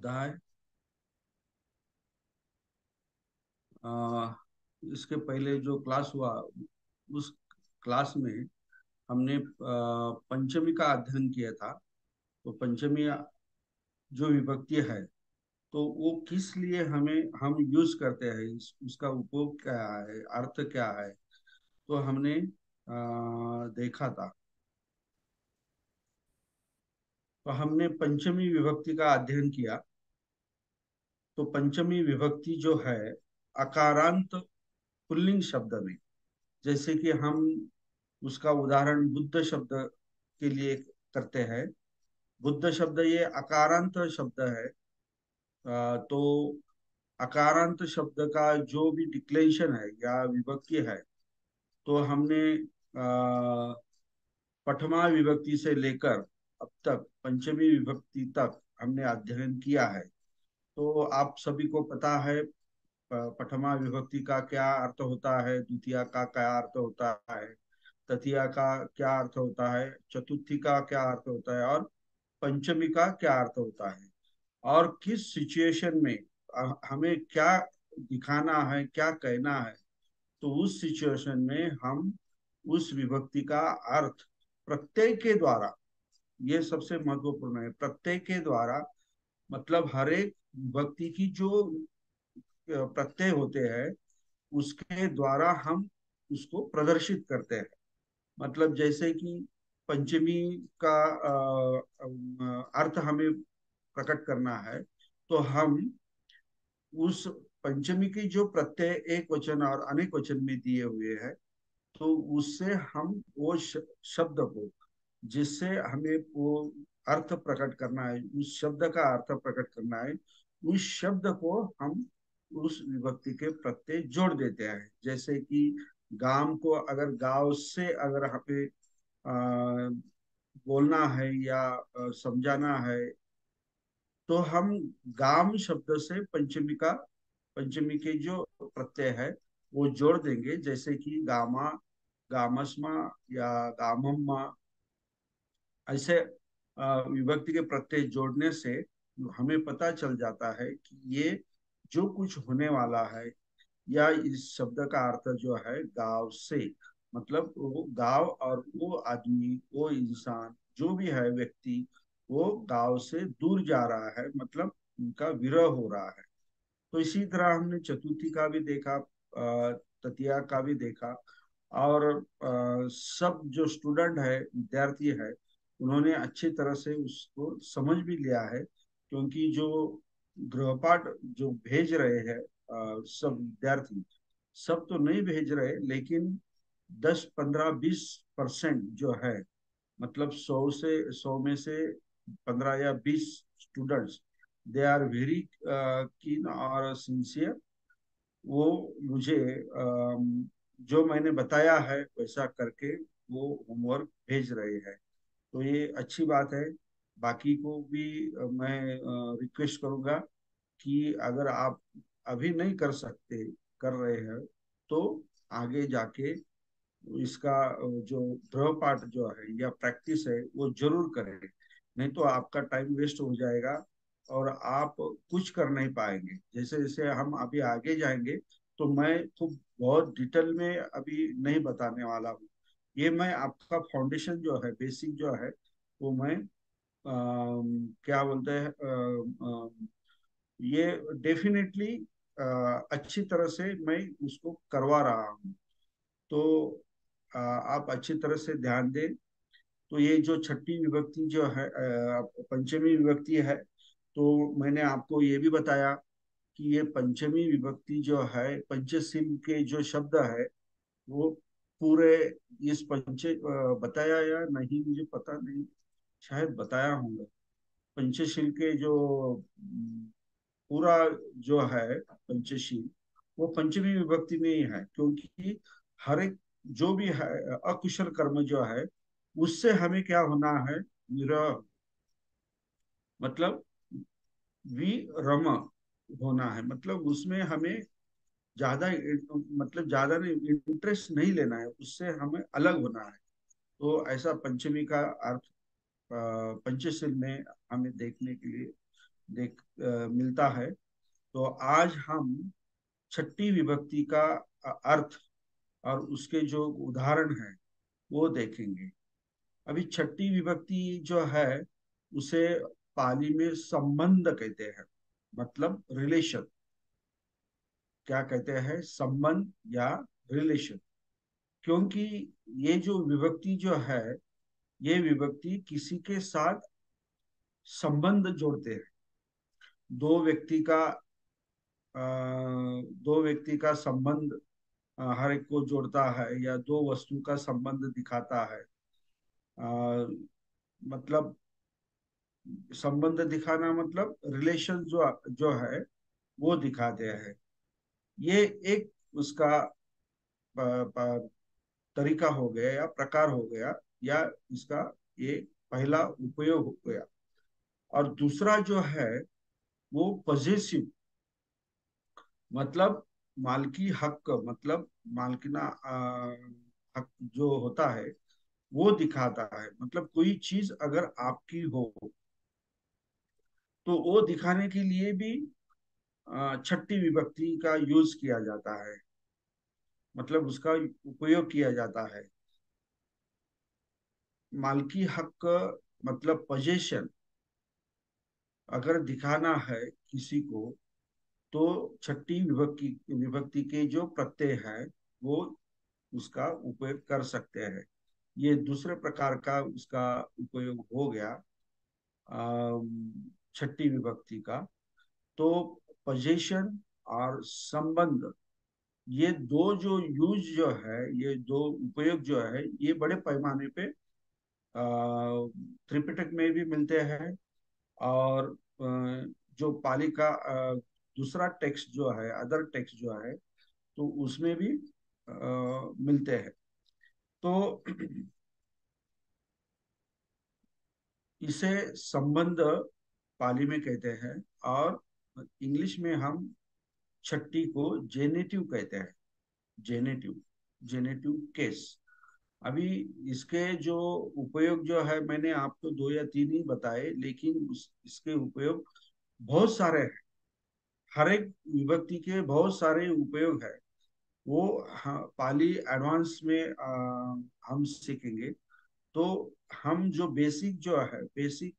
अध्याय। आ, इसके पहले जो क्लास हुआ उस क्लास में हमने पंचमी का अध्ययन किया था। तो पंचमी जो विभक्ति है, तो वो किस लिए हमें हम यूज करते हैं, उसका उपयोग क्या है, अर्थ क्या है, तो हमने देखा था। तो हमने पंचमी विभक्ति का अध्ययन किया। तो पंचमी विभक्ति जो है अकारांत पुल्लिंग शब्द में, जैसे कि हम उसका उदाहरण बुद्ध शब्द के लिए करते हैं। बुद्ध शब्द ये अकारांत शब्द है। तो अकारांत शब्द का जो भी डिक्लेरेशन है या विभक्ति है, तो हमने प्रथमा विभक्ति से लेकर अब तक पंचमी विभक्ति तक हमने अध्ययन किया है। तो आप सभी को पता है प्रथमा विभक्ति का क्या अर्थ होता है, द्वितीया का क्या अर्थ होता है, तृतीया का क्या अर्थ होता है, चतुर्थी का क्या अर्थ होता है, और पंचमी का क्या अर्थ होता है, और किस सिचुएशन में हमें क्या दिखाना है, क्या कहना है। तो उस सिचुएशन में हम उस विभक्ति का अर्थ प्रत्यय के द्वारा, ये सबसे महत्वपूर्ण है, प्रत्यय के द्वारा, मतलब हर एक विभक्ति की जो प्रत्यय होते हैं उसके द्वारा हम उसको प्रदर्शित करते हैं। मतलब जैसे कि पंचमी का अर्थ हमें प्रकट करना है, तो हम उस पंचमी की जो प्रत्यय एक वचन और अनेक वचन में दिए हुए हैं, तो उससे हम वो शब्द को, जिससे हमें वो अर्थ प्रकट करना है, उस शब्द का अर्थ प्रकट करना है, उस शब्द को हम उस विभक्ति के प्रत्यय जोड़ देते हैं। जैसे कि गांव को अगर गांव से अगर हमें बोलना है या समझाना है, तो हम गाम शब्द से पंचमी के जो प्रत्यय है वो जोड़ देंगे। जैसे कि गामा, गामस्मा या गामम्मा, ऐसे विभक्ति के प्रत्यय जोड़ने से हमें पता चल जाता है कि ये जो कुछ होने वाला है, या इस शब्द का अर्थ जो है गांव से, मतलब वो गांव और वो आदमी, वो इंसान जो भी है व्यक्ति, वो गांव से दूर जा रहा है, मतलब उनका विरह हो रहा है। तो इसी तरह हमने चतुर्थी का भी देखा, तृतीया का भी देखा। और सब जो स्टूडेंट है, विद्यार्थी है, उन्होंने अच्छी तरह से उसको समझ भी लिया है, क्योंकि जो गृहपाठ जो भेज रहे हैं सब विद्यार्थी, सब तो नहीं भेज रहे, लेकिन 10, 15, 20% जो है, मतलब 100 में से 15 या 20 students, they are very keen और सिंसियर। वो मुझे जो मैंने बताया है वैसा करके वो होमवर्क भेज रहे हैं। तो ये अच्छी बात है। बाकी को भी मैं रिक्वेस्ट करूंगा कि अगर आप अभी नहीं कर सकते, कर रहे हैं, तो आगे जाके इसका जो गृहपाठ जो है या प्रैक्टिस है वो जरूर करें। नहीं तो आपका टाइम वेस्ट हो जाएगा और आप कुछ कर नहीं पाएंगे। जैसे जैसे हम अभी आगे जाएंगे, तो मैं खूब बहुत डिटेल में अभी नहीं बताने वाला हूँ। ये मैं आपका फाउंडेशन जो है, बेसिक जो है, वो मैं क्या बोलते हैं, ये डेफिनेटली अच्छी तरह से मैं उसको करवा रहा हूँ। तो आप अच्छी तरह से ध्यान दें। तो ये जो छठी विभक्ति जो है, पंचमी विभक्ति है, तो मैंने आपको ये भी बताया कि ये पंचमी विभक्ति जो है, पंचशील के जो शब्द है वो पूरे इस बताया या नहीं मुझे पता नहीं, शायद बताया होगा। पंचशील के जो पूरा जो है पंचशील, वो पंचमी विभक्ति में ही है, क्योंकि हर एक जो भी है अकुशल कर्म जो है, उससे हमें क्या होना है, विरह, मतलब विरम होना है, मतलब उसमें हमें ज्यादा, मतलब ज्यादा नहीं, इंटरेस्ट नहीं लेना है, उससे हमें अलग होना है। तो ऐसा पंचमी का अर्थ पंचशील में हमें देखने के लिए मिलता है। तो आज हम छठी विभक्ति का अर्थ और उसके जो उदाहरण हैं वो देखेंगे। अभी छठी विभक्ति जो है उसे पाली में संबंध कहते हैं, मतलब रिलेशन। क्या कहते हैं? संबंध या रिलेशन। क्योंकि ये जो विभक्ति जो है, ये विभक्ति किसी के साथ संबंध जोड़ते हैं। दो व्यक्ति का अ, दो व्यक्ति का संबंध हर एक को जोड़ता है, या दो वस्तु का संबंध दिखाता है। अ, मतलब संबंध दिखाना मतलब रिलेशन जो जो है वो दिखाते हैं। ये एक उसका तरीका हो गया या प्रकार हो गया, या इसका ये पहला उपयोग हो गया। और दूसरा जो है वो पजेसिव, मतलब मालकी हक, मतलब मालकिना हक जो होता है वो दिखाता है। मतलब कोई चीज अगर आपकी हो तो वो दिखाने के लिए भी छठी विभक्ति का यूज किया जाता है, मतलब उसका उपयोग किया जाता है। मालकी हक मतलब पोजेशन अगर दिखाना है किसी को, तो छठी विभक्ति विभक्ति के जो प्रत्यय है वो उसका उपयोग कर सकते हैं। ये दूसरे प्रकार का उसका उपयोग हो गया छठी विभक्ति का। तो पोजीशन और संबंध, ये दो जो यूज जो है, ये दो उपयोग जो है, ये बड़े पैमाने पे त्रिपिटक में भी मिलते हैं। और जो पाली का दूसरा टेक्स्ट जो है, अदर टेक्स्ट जो है, तो उसमें भी मिलते हैं। तो इसे संबंध पाली में कहते हैं, और इंग्लिश में हम छठी को जेनेटिव कहते हैं। Generative, generative case. अभी इसके जो उपयोग जो है, मैंने आपको दो या तीन ही बताए, लेकिन इसके उपयोग बहुत सारे हैं। हर एक विभक्ति के बहुत सारे उपयोग है। वो हाँ, पाली एडवांस में हम सीखेंगे। तो हम जो बेसिक जो है, बेसिक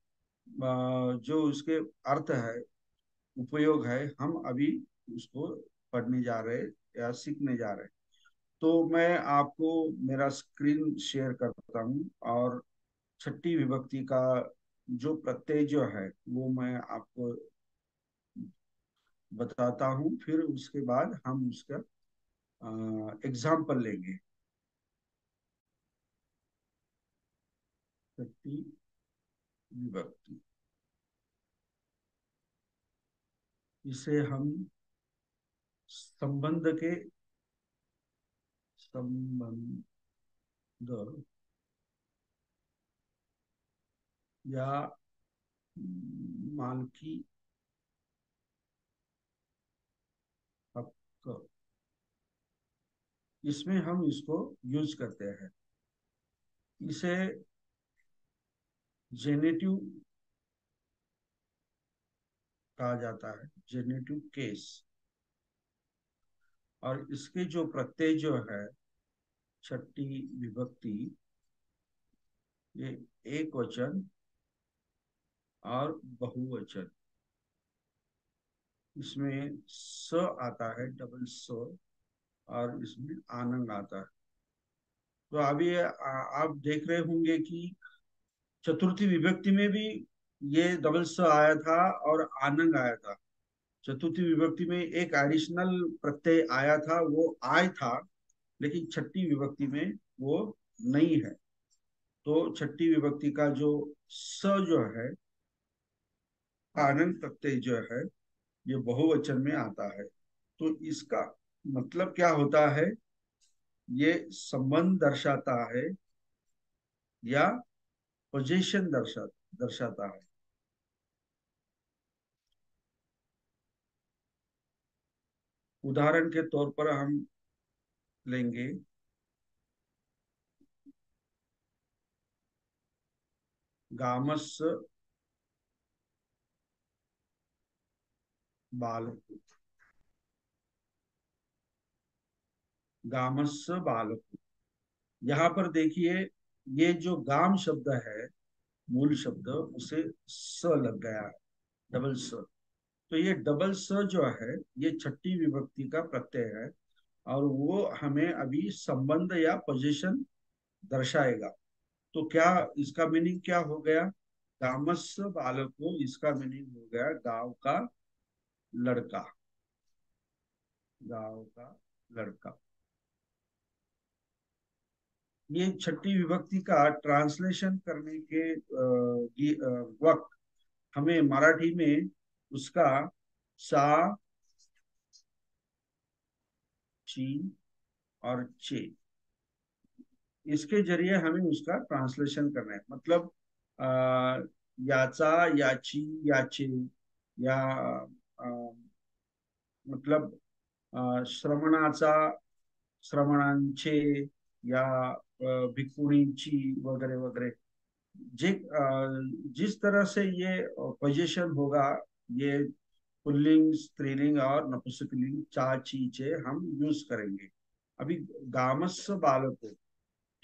जो उसके अर्थ है, उपयोग है, हम अभी उसको पढ़ने जा रहे हैं या सीखने जा रहे हैं। तो मैं आपको मेरा स्क्रीन शेयर करता हूँ, और छठी विभक्ति का जो प्रत्यय जो है वो मैं आपको बताता हूँ। फिर उसके बाद हम उसका एग्जाम्पल लेंगे। छठी विभक्ति, इसे हम संबंध के संबंध या मालकी हक, इसमें हम इसको यूज करते हैं। इसे जेनेटिव कहा जाता है, जेनेटिव केस। और इसके जो प्रत्यय जो है, छठी विभक्ति, ये एक वचन और बहुवचन, इसमें स आता है, डबल स, और इसमें आनंद आता है। तो अभी आप देख रहे होंगे कि चतुर्थी विभक्ति में भी ये डबल स आया था और आनंद आया था। चतुर्थी विभक्ति में एक एडिशनल प्रत्यय आया था, वो आय था, लेकिन छठी विभक्ति में वो नहीं है। तो छठी विभक्ति का जो स जो है, आनंद प्रत्यय जो है, ये बहुवचन में आता है। तो इसका मतलब क्या होता है? ये संबंध दर्शाता है या पोजीशन दर्शाता है। उदाहरण के तौर पर हम लेंगे गामस बालको, गामस्य बालको। यहाँ पर देखिए, ये जो गाम शब्द है, मूल शब्द, उसे स लग गया है, डबल स। तो ये डबल स जो है, ये छठी विभक्ति का प्रत्यय है, और वो हमें अभी संबंध या पोजीशन दर्शाएगा। तो क्या इसका मीनिंग क्या हो गया? गामस्य बालको, इसका मीनिंग हो गया गांव का लड़का, गांव का लड़का। ये छठी विभक्ति का ट्रांसलेशन करने के वक्त हमें मराठी में उसका सा, ची और चे, इसके जरिए हमें उसका ट्रांसलेशन करना है। मतलब आ, याचा, याची, याचे, या आ, मतलब श्रवणाचा, श्रवणांचे, या भिक्खुनींची, वगैरह वगैरह। जे जिस तरह से ये पोजीशन होगा, ये पुल्लिंग, स्त्रीलिंग और नपुंसकलिंग, चा, ची, चे हम यूज करेंगे। अभी गामस्य बालको,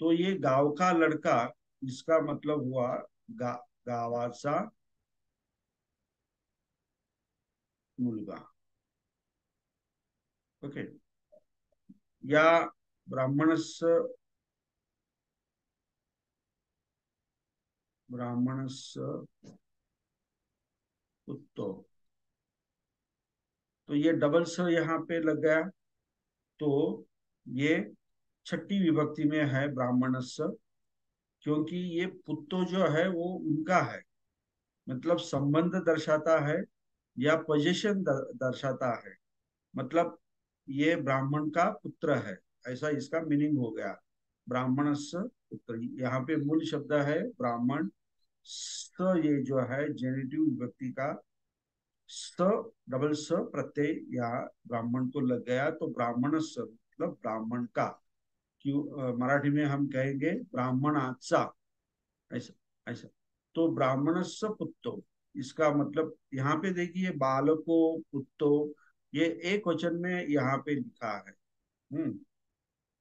तो ये गांव का लड़का, इसका मतलब हुआ गा, गावाचा मुलगा। ओके। या ब्राह्मणस्य, ब्राह्मणस्य पुत्रो, तो ये डबल स यहाँ पे लग गया। तो ये छठी विभक्ति में है ब्राह्मणस्य, क्योंकि ये पुत्तो जो है वो उनका है, मतलब संबंध दर्शाता है या पोजीशन दर्शाता है। मतलब ये ब्राह्मण का पुत्र है, ऐसा इसका मीनिंग हो गया। ब्राह्मणस्य पुत्र, यहाँ पे मूल शब्द है ब्राह्मण। स, ये जो है जेनेटिव विभक्ति का स, डबल स प्रत्यय यहाँ ब्राह्मण को लग गया, तो ब्राह्मणस्य मतलब ब्राह्मण का। क्यों मराठी में हम कहेंगे ब्राह्मणाचा, ऐसा ऐसा। तो ब्राह्मणस्य पुत्तो, इसका मतलब यहाँ पे देखिए बालको, पुत्तो, ये एक वचन में यहाँ पे लिखा है। हम्म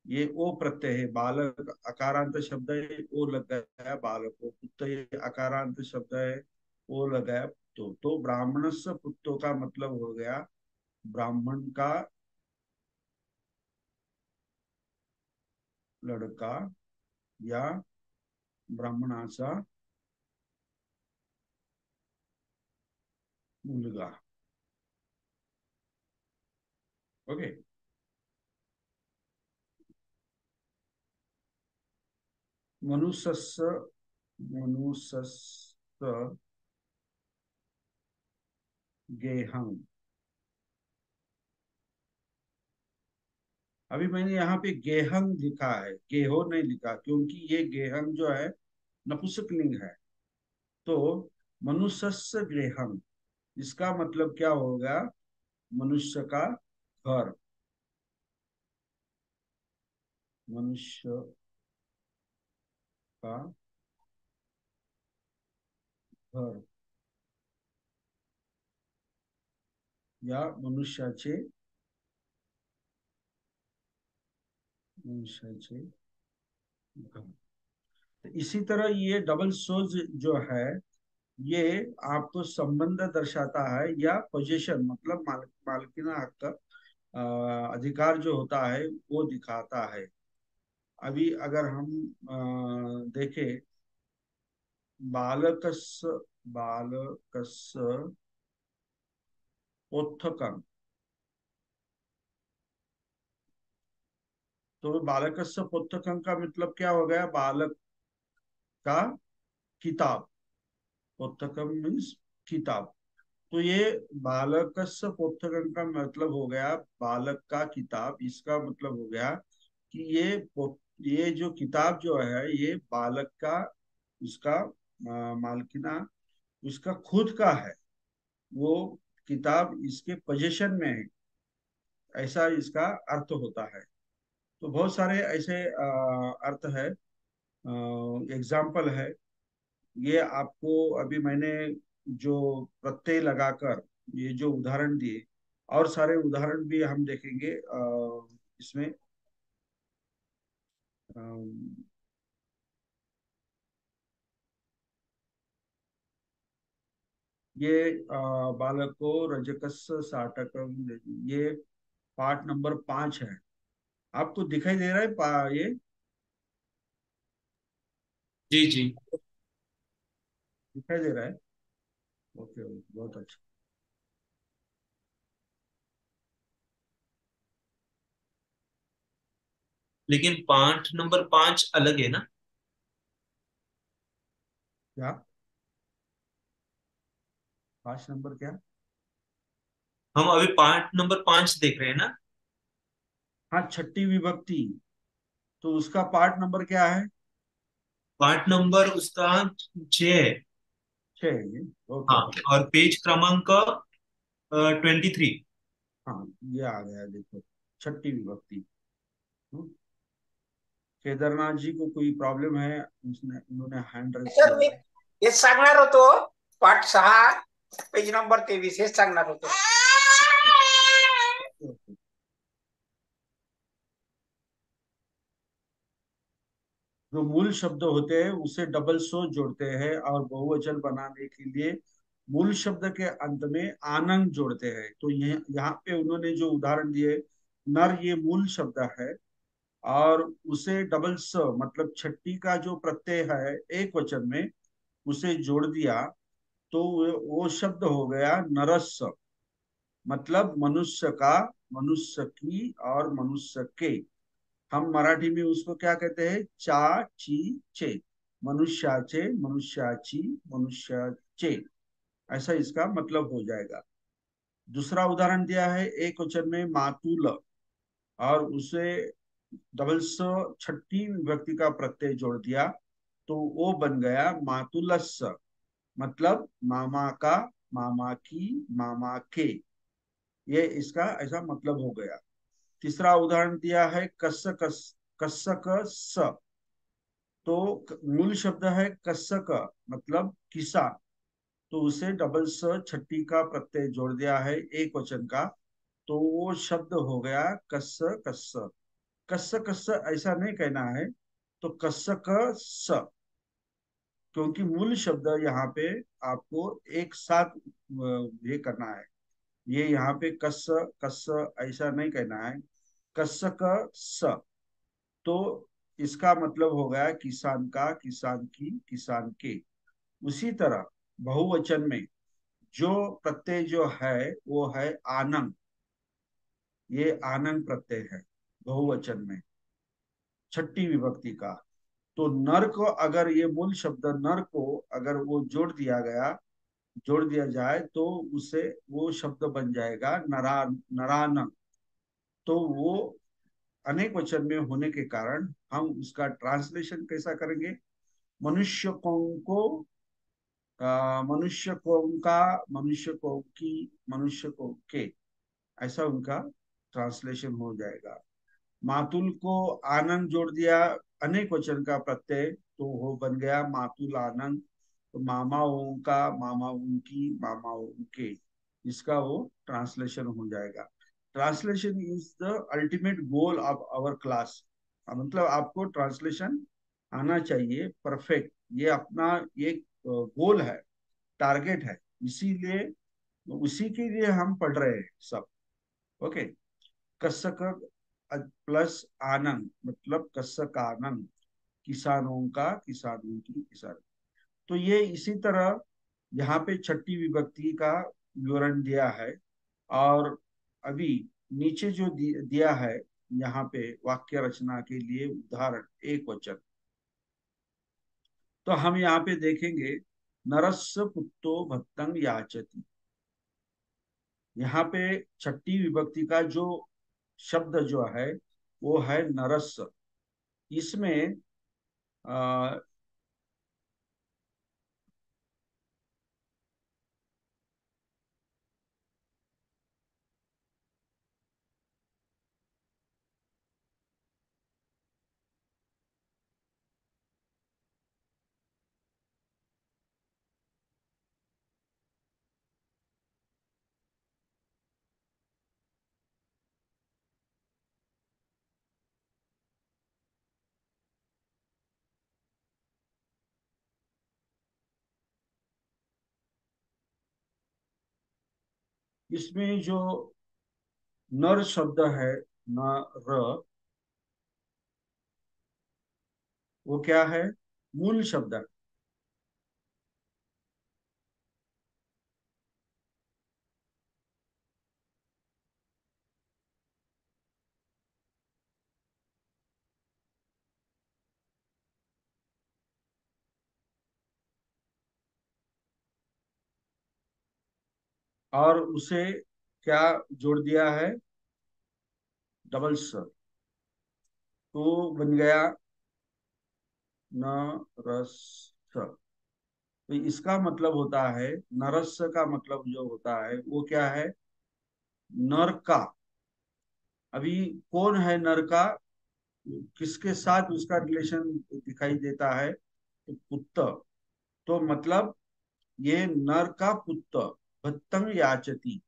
ये ओ प्रत्यय है, बालक अकारांत शब्द है, ओ लग गया बालको, पुत्र ये अकारांत शब्द है, ओ लग गया तो ब्राह्मणस्य पुत्तो का मतलब हो गया ब्राह्मण का लड़का, या ब्राह्मणाचा मुलगा। ओके। मनुष्यस्य, मनुष्यस्य गेहं। अभी मैंने यहाँ पे गेहंग लिखा है, गेहो नहीं लिखा, क्योंकि ये गेहंग जो है नपुंसकलिंग है। तो मनुष्यस्य गेहंग, इसका मतलब क्या होगा? मनुष्य का घर, मनुष्य का घर, या मनुष्याचे, मनुष्याचे घर। तो इसी तरह ये डबल सोज जो है, ये आपको संबंध दर्शाता है या पोजीशन, मतलब मालकिना हक, अधिकार जो होता है वो दिखाता है। अभी अगर हम देखें, बालकस्य, बालकस्य पोथकम, तो बालकस्य पुस्तकम का मतलब क्या हो गया? बालक का किताब, पुस्तकम मीन्स किताब। तो ये बालकस्य पुस्तकम का मतलब हो गया बालक का किताब। इसका मतलब हो गया कि ये जो किताब जो है, ये बालक का, उसका मालकिना उसका खुद का है। वो किताब इसके पोजीशन में है, ऐसा इसका अर्थ होता है। तो बहुत सारे ऐसे अर्थ है, एग्जाम्पल है। ये आपको अभी मैंने जो प्रत्यय लगाकर ये जो उदाहरण दिए, और सारे उदाहरण भी हम देखेंगे इसमें। अम, ये बालको रजकस साटकम, ये पार्ट नंबर 5 है। आपको दिखाई दे रहा है ये जी जी। दिखाई दे रहा है? ओके, बहुत अच्छा। लेकिन पाठ नंबर 5 अलग है ना? क्या? 5 नंबर क्या? हम अभी पाठ नंबर 5 देख रहे हैं ना? हाँ, छठी विभक्ति। तो उसका पार्ट नंबर क्या है? पाठ नंबर उसका 6 है। 6 है ये। ओके हाँ। ओके। और पेज क्रमांक 23। हाँ, ये आ गया देखो, छठी विभक्ति। हम्म, केदारनाथ जी को कोई प्रॉब्लम है? उसने उन्होंने हैंड रेस सर किया मी है। हेच सांगणार होतो. पाठ 6 पेज नंबर 23 हेच सांगणार होतो. जो मूल शब्द होते हैं उसे डबल सो जोड़ते हैं, और बहुवचन बनाने के लिए मूल शब्द के अंत में आनंद जोड़ते हैं। तो ये यहाँ पे उन्होंने जो उदाहरण दिए, नर ये मूल शब्द है, और उसे डबल स मतलब छठी का जो प्रत्यय है एक वचन में, उसे जोड़ दिया, तो वो शब्द हो गया नरस। मतलब मनुष्य का, मनुष्य की और मनुष्य के। हम मराठी में उसको क्या कहते हैं? चा ची चे, मनुष्याचे, मनुष्याची, मनुष्याचे। ऐसा इसका मतलब हो जाएगा। दूसरा उदाहरण दिया है एक वचन में मातुल, और उसे डबल स छठी विभक्ति का प्रत्यय जोड़ दिया, तो वो बन गया मातुलस। मतलब मामा का, मामा की, मामा के। ये इसका ऐसा मतलब हो गया। तीसरा उदाहरण दिया है कस्सक स। तो मूल शब्द है कस्सक, मतलब किसान। तो उसे डबल स छठी का प्रत्यय जोड़ दिया है एक वचन का, तो वो शब्द हो गया कस्स कस्स। कस्स कस्स ऐसा नहीं कहना है, तो कस्सक स, क्योंकि मूल शब्द यहाँ पे आपको एक साथ ये करना है। ये यहाँ पे कस्स कस्स ऐसा नहीं कहना है, कस्सक स। तो इसका मतलब हो गया किसान का, किसान की, किसान के। उसी तरह बहुवचन में जो प्रत्यय जो है वो है आनंद। ये आनंद प्रत्यय है बहुवचन में, छठी विभक्ति का। तो नर को अगर ये मूल शब्द नर को अगर वो जोड़ दिया जाए, तो उसे वो शब्द बन जाएगा नरान। तो वो अनेक वचन में होने के कारण हम उसका ट्रांसलेशन कैसा करेंगे? मनुष्य को मनुष्य को उनका, मनुष्य को की, मनुष्य को के। ऐसा उनका ट्रांसलेशन हो जाएगा। मातुल को आनंद जोड़ दिया, अनेक वचन का प्रत्यय, तो वो बन गया मातुल आनंद। तो मामा उनका, मामा उनकी, मामा उनके। इसका वो ट्रांसलेशन हो जाएगा। Translation is the ultimate goal of our class. मतलब आपको ट्रांसलेशन आना चाहिए परफेक्ट। ये अपना एक गोल है, टारगेट है। इसीलिए, उसी के लिए हम पढ़ रहे हैं सब। ओके। कसक प्लस आनंद, मतलब कसक आनंद, किसानों का, किसानों की, किसान। तो ये इसी तरह यहाँ पे छठी विभक्ति का विवरण दिया है। और अभी नीचे जो दिया है यहाँ पे वाक्य रचना के लिए उदाहरण एक वचन, तो हम यहाँ पे देखेंगे नरस्य पुत्तो भत्तंग याचति। यहाँ पे छठी विभक्ति का जो शब्द जो है वो है नरस। इसमें आ, इसमें जो नर शब्द है, न, वो क्या है? मूल शब्द है। और उसे क्या जोड़ दिया है? डबल स, तो बन गया न रस। तो इसका मतलब होता है, नरस का मतलब जो होता है वो क्या है? नर का। अभी कौन है नर का? किसके साथ उसका रिलेशन दिखाई देता है? तो पुत्र। तो मतलब ये नर का पुत्र भत्तंग याचती,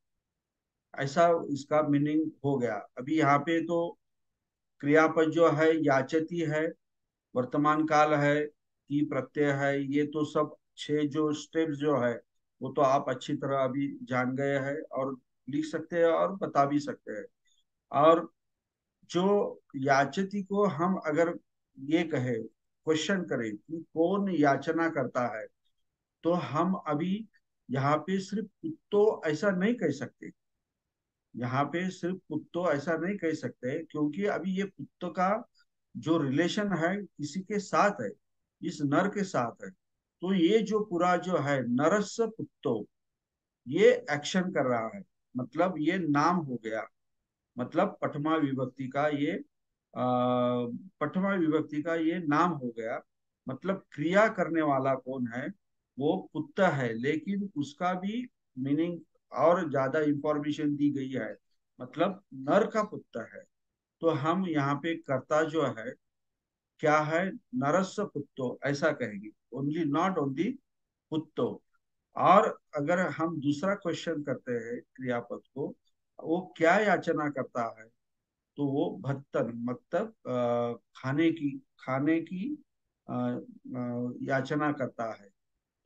ऐसा इसका मीनिंग हो गया। अभी यहाँ पे तो क्रियापद जो है याचती है, वर्तमान काल है, की प्रत्यय है, ये तो सब छह जो स्टेप्स जो है वो तो आप अच्छी तरह अभी जान गए हैं और लिख सकते हैं और बता भी सकते हैं। और जो याचती को हम अगर ये कहे, क्वेश्चन करें कि कौन याचना करता है, तो हम अभी यहाँ पे सिर्फ कुत्तो ऐसा नहीं कह सकते। यहाँ पे सिर्फ कुत्तो ऐसा नहीं कह सकते, क्योंकि अभी ये कुत्तो का जो रिलेशन है किसी के साथ है, इस नर के साथ है। तो ये जो पूरा जो है नरस कुत्तो, ये एक्शन कर रहा है, मतलब ये नाम हो गया। मतलब पठमा विभक्ति का ये पठमा विभक्ति का ये नाम हो गया। मतलब क्रिया करने वाला कौन है? वो कुत्ता है, लेकिन उसका भी मीनिंग और ज्यादा इंफॉर्मेशन दी गई है। मतलब नर का पुत्र है। तो हम यहाँ पे कर्ता जो है क्या है? नरस्य पुत्तो ऐसा कहेंगे, ओनली, नॉट ओनली पुत्तो। और अगर हम दूसरा क्वेश्चन करते हैं क्रियापद को, वो क्या याचना करता है? तो वो भत्तन, मतलब खाने की याचना करता है।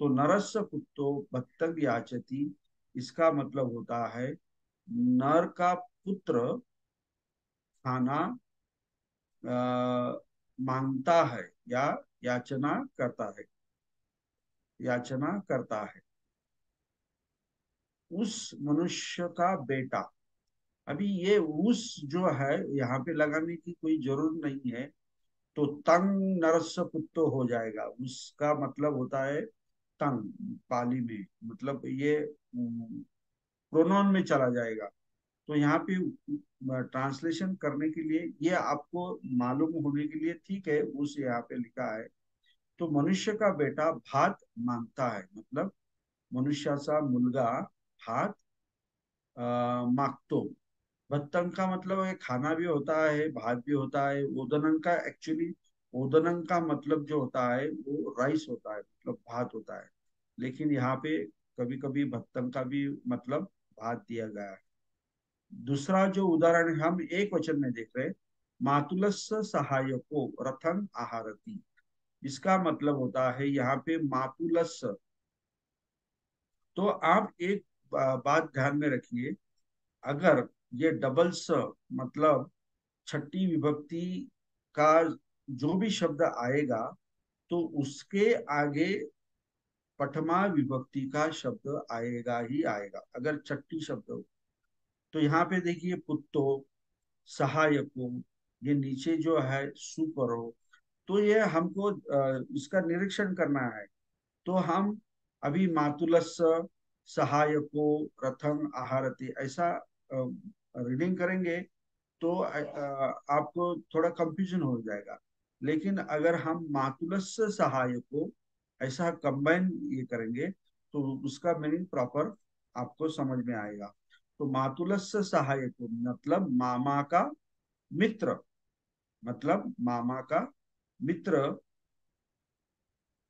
तो नरस्य पुत्तो भत्तन याचती, इसका मतलब होता है नर का पुत्र खाना मांगता है या याचना करता है, याचना करता है। उस मनुष्य का बेटा। अभी ये उस जो है यहाँ पे लगाने की कोई जरूरत नहीं है, तो तंग नरस्य पुत्र हो जाएगा। उसका मतलब होता है तंग, पाली में, मतलब ये प्रोनाउन में चला जाएगा। तो यहाँ पे ट्रांसलेशन करने के लिए ये आपको मालूम होने के लिए ठीक है, उस यहाँ पे लिखा है। तो मनुष्य का बेटा भात मांगता है, मतलब मनुष्याचा मुलगा भात मागतो। भत्तंग का मतलब है खाना भी होता है, भात भी होता है। ओदनंग का एक्चुअली, ओदनंग का मतलब जो होता है वो राइस होता है, मतलब भात होता है। लेकिन यहाँ पे कभी कभी भत्तंग का भी मतलब भात दिया गया है। दूसरा जो उदाहरण हम एक वचन में देख रहे हैं, मातुलस्य सहायको रथन आहारती। इसका मतलब होता है यहाँ पे मातुलस्य। तो आप एक बात ध्यान में रखिए, अगर ये डबल स, मतलब छठी विभक्ति का जो भी शब्द आएगा, तो उसके आगे पठमा विभक्ति का शब्द आएगा ही आएगा, अगर छठी शब्द हो। तो यहाँ पे देखिए पुत्तो, सहायको, ये नीचे जो है सुपरो। तो ये हमको इसका निरीक्षण करना है। तो हम अभी मातुलस्य सहायको रथम आहारति ऐसा रीडिंग करेंगे, तो आपको थोड़ा कंफ्यूजन हो जाएगा। लेकिन अगर हम मातुलस्य सहायको ऐसा कंबाइन ये करेंगे, तो उसका मीनिंग प्रॉपर आपको समझ में आएगा। तो मातुलस्य सहायको मतलब मामा का मित्र, मतलब मामा का मित्र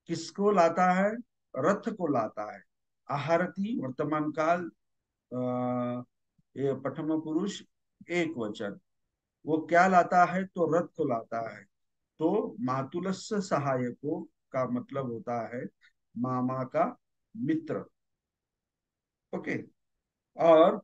किसको लाता है? रथ को लाता है। आहारती वर्तमान काल, ये प्रथम पुरुष एक वचन। वो क्या लाता है? तो रथ को लाता है। तो मातुलस्य सहायको का मतलब होता है मामा का मित्र। ओके। और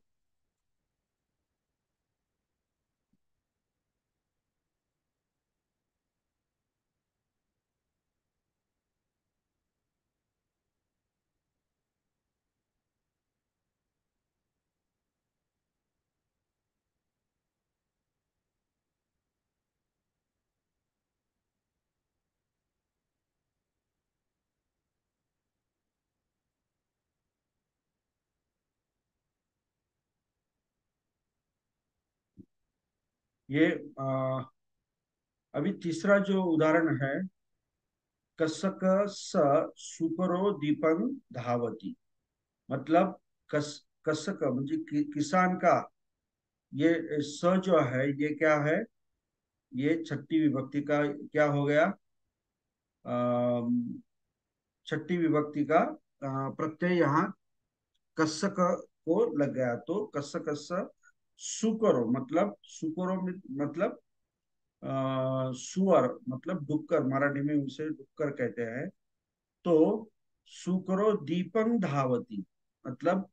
ये अभी तीसरा जो उदाहरण है, कसक स सुकरो दीपं धावती। मतलब कसक म्हणजे किसान का, ये स जो है ये क्या है, ये छठी विभक्ति का क्या हो गया, अम, छठी विभक्ति का प्रत्यय यहाँ कसक को लग गया, तो कसक स सुकरो, मतलब सुकरो मतलब सुअर, मतलब डुक्कर, मराठी में उसे डुक्कर कहते हैं। तो सुकरो दीपं धावती, मतलब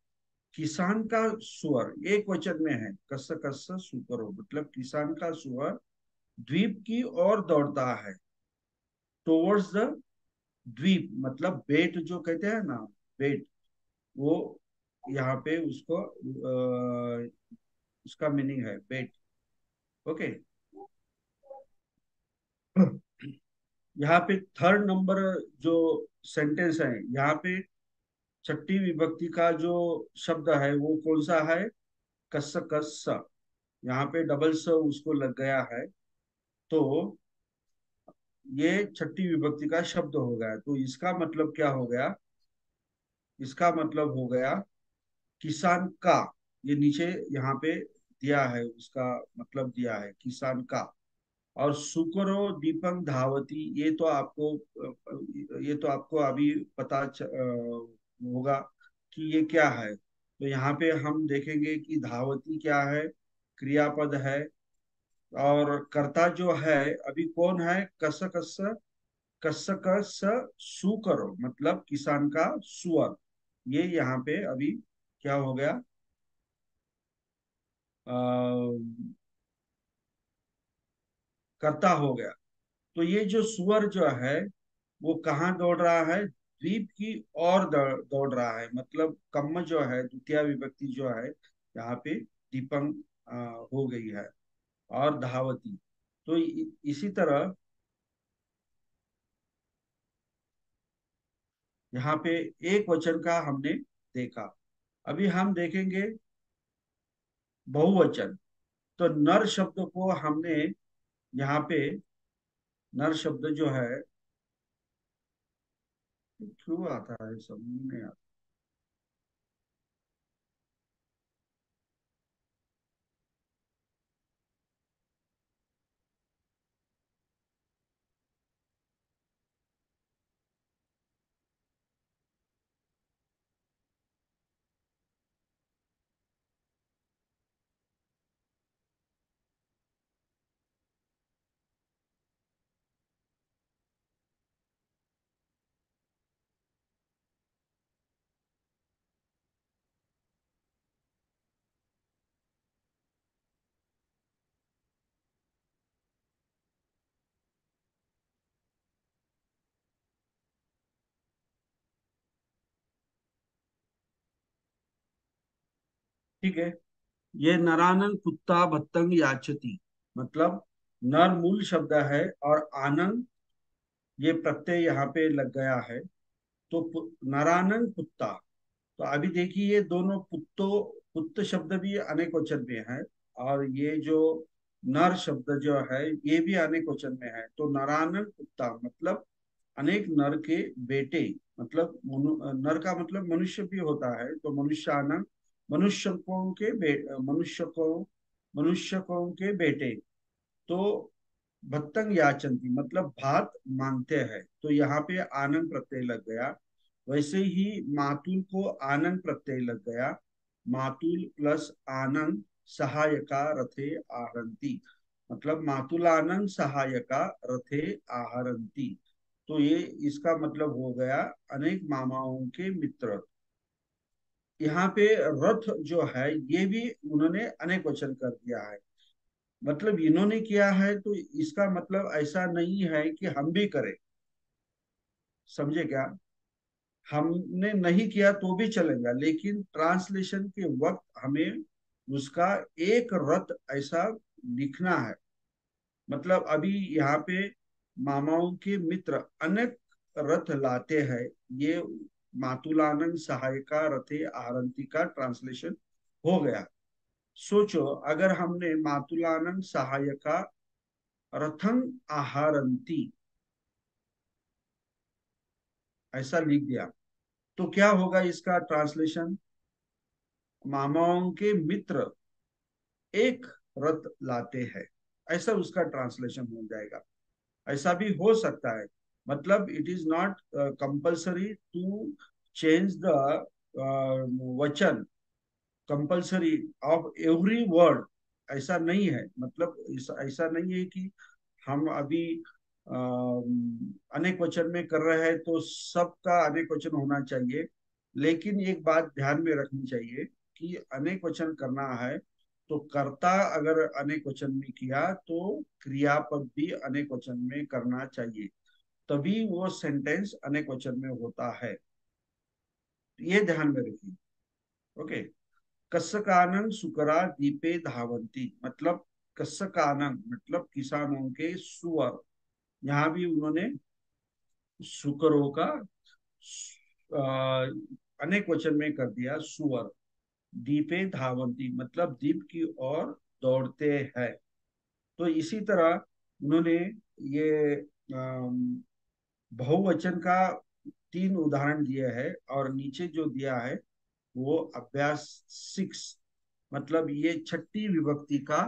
किसान का सुअर एक वचन में है, कस कस सुकरो, मतलब किसान का सुअर द्वीप की ओर दौड़ता है, टुवर्ड्स द द्वीप, मतलब बेट जो कहते हैं ना, बेट, वो यहाँ पे उसको उसका मीनिंग है बेट। ओके। यहाँ पे थर्ड नंबर जो सेंटेंस है, यहाँ पे छठी विभक्ति का जो शब्द है वो कौन सा है, कस कस। यहाँ पे डबल स उसको लग गया है, तो ये छठी विभक्ति का शब्द हो गया। तो इसका मतलब क्या हो गया, इसका मतलब हो गया किसान का, ये नीचे यहाँ पे दिया है, उसका मतलब दिया है किसान का। और सुकरो दीपक धावती, ये तो आपको अभी पता होगा कि ये क्या है। तो यहाँ पे हम देखेंगे कि धावती क्या है, क्रियापद है, और कर्ता जो है अभी कौन है, कस कस, कस कस सुकरो, मतलब किसान का सुअर। ये यहाँ पे अभी क्या हो गया, कर्ता हो गया। तो ये जो सुअर जो है वो कहाँ दौड़ रहा है, द्वीप की ओर दौड़ रहा है, मतलब कम जो है द्वितीय विभक्ति जो है यहाँ पे दीपंग हो गई है, और धावती। तो इसी तरह यहाँ पे एक वचन का हमने देखा। अभी हम देखेंगे बहुवचन। तो नर शब्द को हमने यहाँ पे, नर शब्द जो है क्यों आता है समझ में आता। ठीक है, ये नरानन कुत्ता भत्तंग याचती, मतलब नर मूल शब्द है, और आनंद ये प्रत्यय यहाँ पे लग गया है। तो नरानन कुत्ता, तो अभी देखिए ये दोनों पुत्तो, पुत्त शब्द भी अनेक वचन में है, और ये जो नर शब्द जो है ये भी अनेक वचन में है। तो नरानन कुत्ता मतलब अनेक नर के बेटे, मतलब नर का मतलब मनुष्य भी होता है, तो मनुष्यानंद, मनुष्यों के मनुष्यों के बेटे। तो भत्तंग याचंती मतलब भात मांगते हैं, तो यहाँ पे आनंद प्रत्यय लग गया। वैसे ही मातुल को आनंद प्रत्यय लग गया, मातुल प्लस आनंद सहायका रथे आहरंती, मतलब मातुल आनंद सहायका रथे आहरंती। तो ये इसका मतलब हो गया अनेक मामाओं के मित्र। यहाँ पे रथ जो है ये भी उन्होंने अनेक वचन कर दिया है, मतलब इन्होंने किया है, तो इसका मतलब ऐसा नहीं है कि हम भी करें। समझे क्या, हमने नहीं किया तो भी चलेगा, लेकिन ट्रांसलेशन के वक्त हमें उसका एक रथ ऐसा लिखना है। मतलब अभी यहाँ पे मामाओं के मित्र अनेक रथ लाते हैं, ये मातुलानंद सहायका रथे आरंती का ट्रांसलेशन हो गया। सोचो अगर हमने मातुलानन सहायका रथं आहारंती ऐसा लिख दिया, तो क्या होगा इसका ट्रांसलेशन? मामाओं के मित्र एक रथ लाते हैं, ऐसा उसका ट्रांसलेशन हो जाएगा। ऐसा भी हो सकता है, मतलब it is not compulsory to change the वचन, कंपल्सरी ऑफ एवरी वर्ड, ऐसा नहीं है। मतलब ऐसा नहीं है कि हम अभी अनेक वचन में कर रहे हैं तो सबका अनेक वचन होना चाहिए। लेकिन एक बात ध्यान में रखनी चाहिए कि अनेक वचन करना है तो कर्ता अगर अनेक वचन में किया तो क्रियापद भी अनेक वचन में करना चाहिए, तभी वो सेंटेंस अनेक वचन में होता है। ये ध्यान में रखिए। ओके। कस्सकानन सुकरा दीपे धावंती, मतलब कस्सकानन मतलब किसानों के सुअर, यहाँ भी उन्होंने सुकरों का अनेक वचन में कर दिया सुअर। दीपे धावंती मतलब दीप की ओर दौड़ते हैं। तो इसी तरह उन्होंने ये बहुवचन का 3 उदाहरण दिए हैं, और नीचे जो दिया है वो अभ्यास 6, मतलब ये छठी विभक्ति का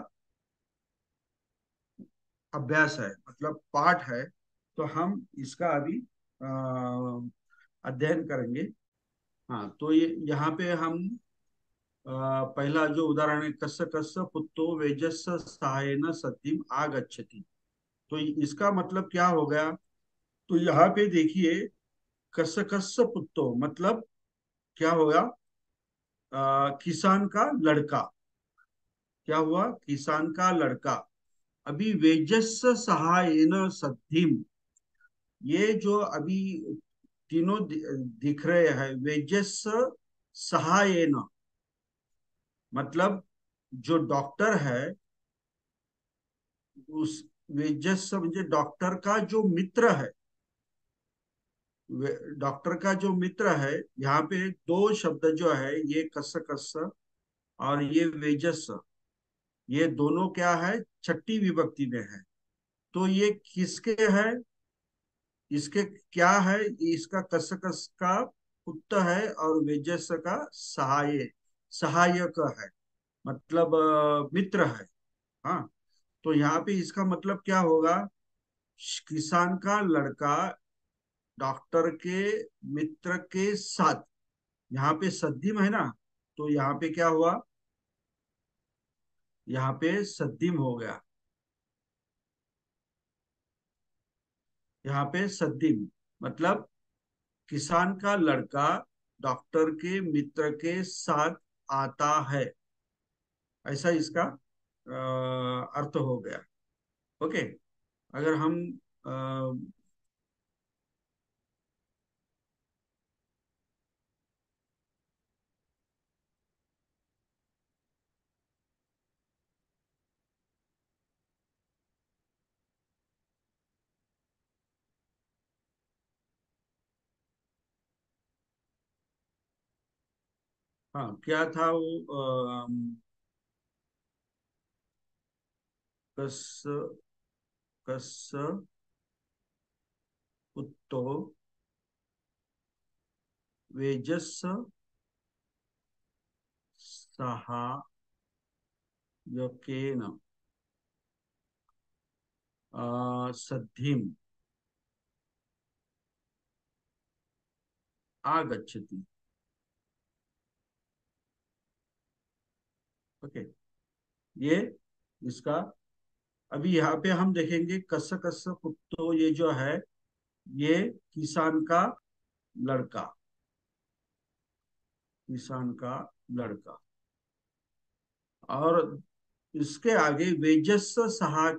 अभ्यास है, मतलब पाठ है। तो हम इसका अभी अध्ययन करेंगे। हाँ, तो ये यहाँ पे हम पहला जो उदाहरण है, कस्य कस्य पुत्तो वेजस्य सहायेन सतीम आगच्छति, तो इसका मतलब क्या हो गया? तो यहाँ पे देखिए, कस्य कस्य पुत्तो मतलब क्या होगा? किसान का लड़का। क्या हुआ? किसान का लड़का। अभी वेजस्य सहायेन सद्धिम, ये जो अभी तीनों दिख रहे हैं, वेजस्य सहायेन मतलब जो डॉक्टर है उस वेजस्य म्हणजे डॉक्टर का जो मित्र है, डॉक्टर का जो मित्र है, यहाँ पे 2 शब्द जो है, ये कस्य कस्य और ये वेजस्य, ये दोनों क्या है? छठी विभक्ति में है। तो ये किसके है? इसके क्या है? इसका कस्य कस्य का पुत्र है और वेजस्य का सहायक है, मतलब मित्र है। हाँ, तो यहाँ पे इसका मतलब क्या होगा? किसान का लड़का डॉक्टर के मित्र के साथ, यहाँ पे सद्दिम है ना, तो यहाँ पे क्या हुआ? यहाँ पे सद्दिम हो गया, यहाँ पे सद्दिम मतलब किसान का लड़का डॉक्टर के मित्र के साथ आता है, ऐसा इसका अर्थ हो गया। ओके। अगर हम अ, हाँ, क्या था वो? कस कस उत्तो वेजस सहायकेन सद्धिम आगच्छति। ओके। ये इसका अभी यहाँ पे हम देखेंगे, कस कस कुत्तो, ये जो है ये किसान का लड़का, किसान का लड़का। और इसके आगे वेजस्व सहा,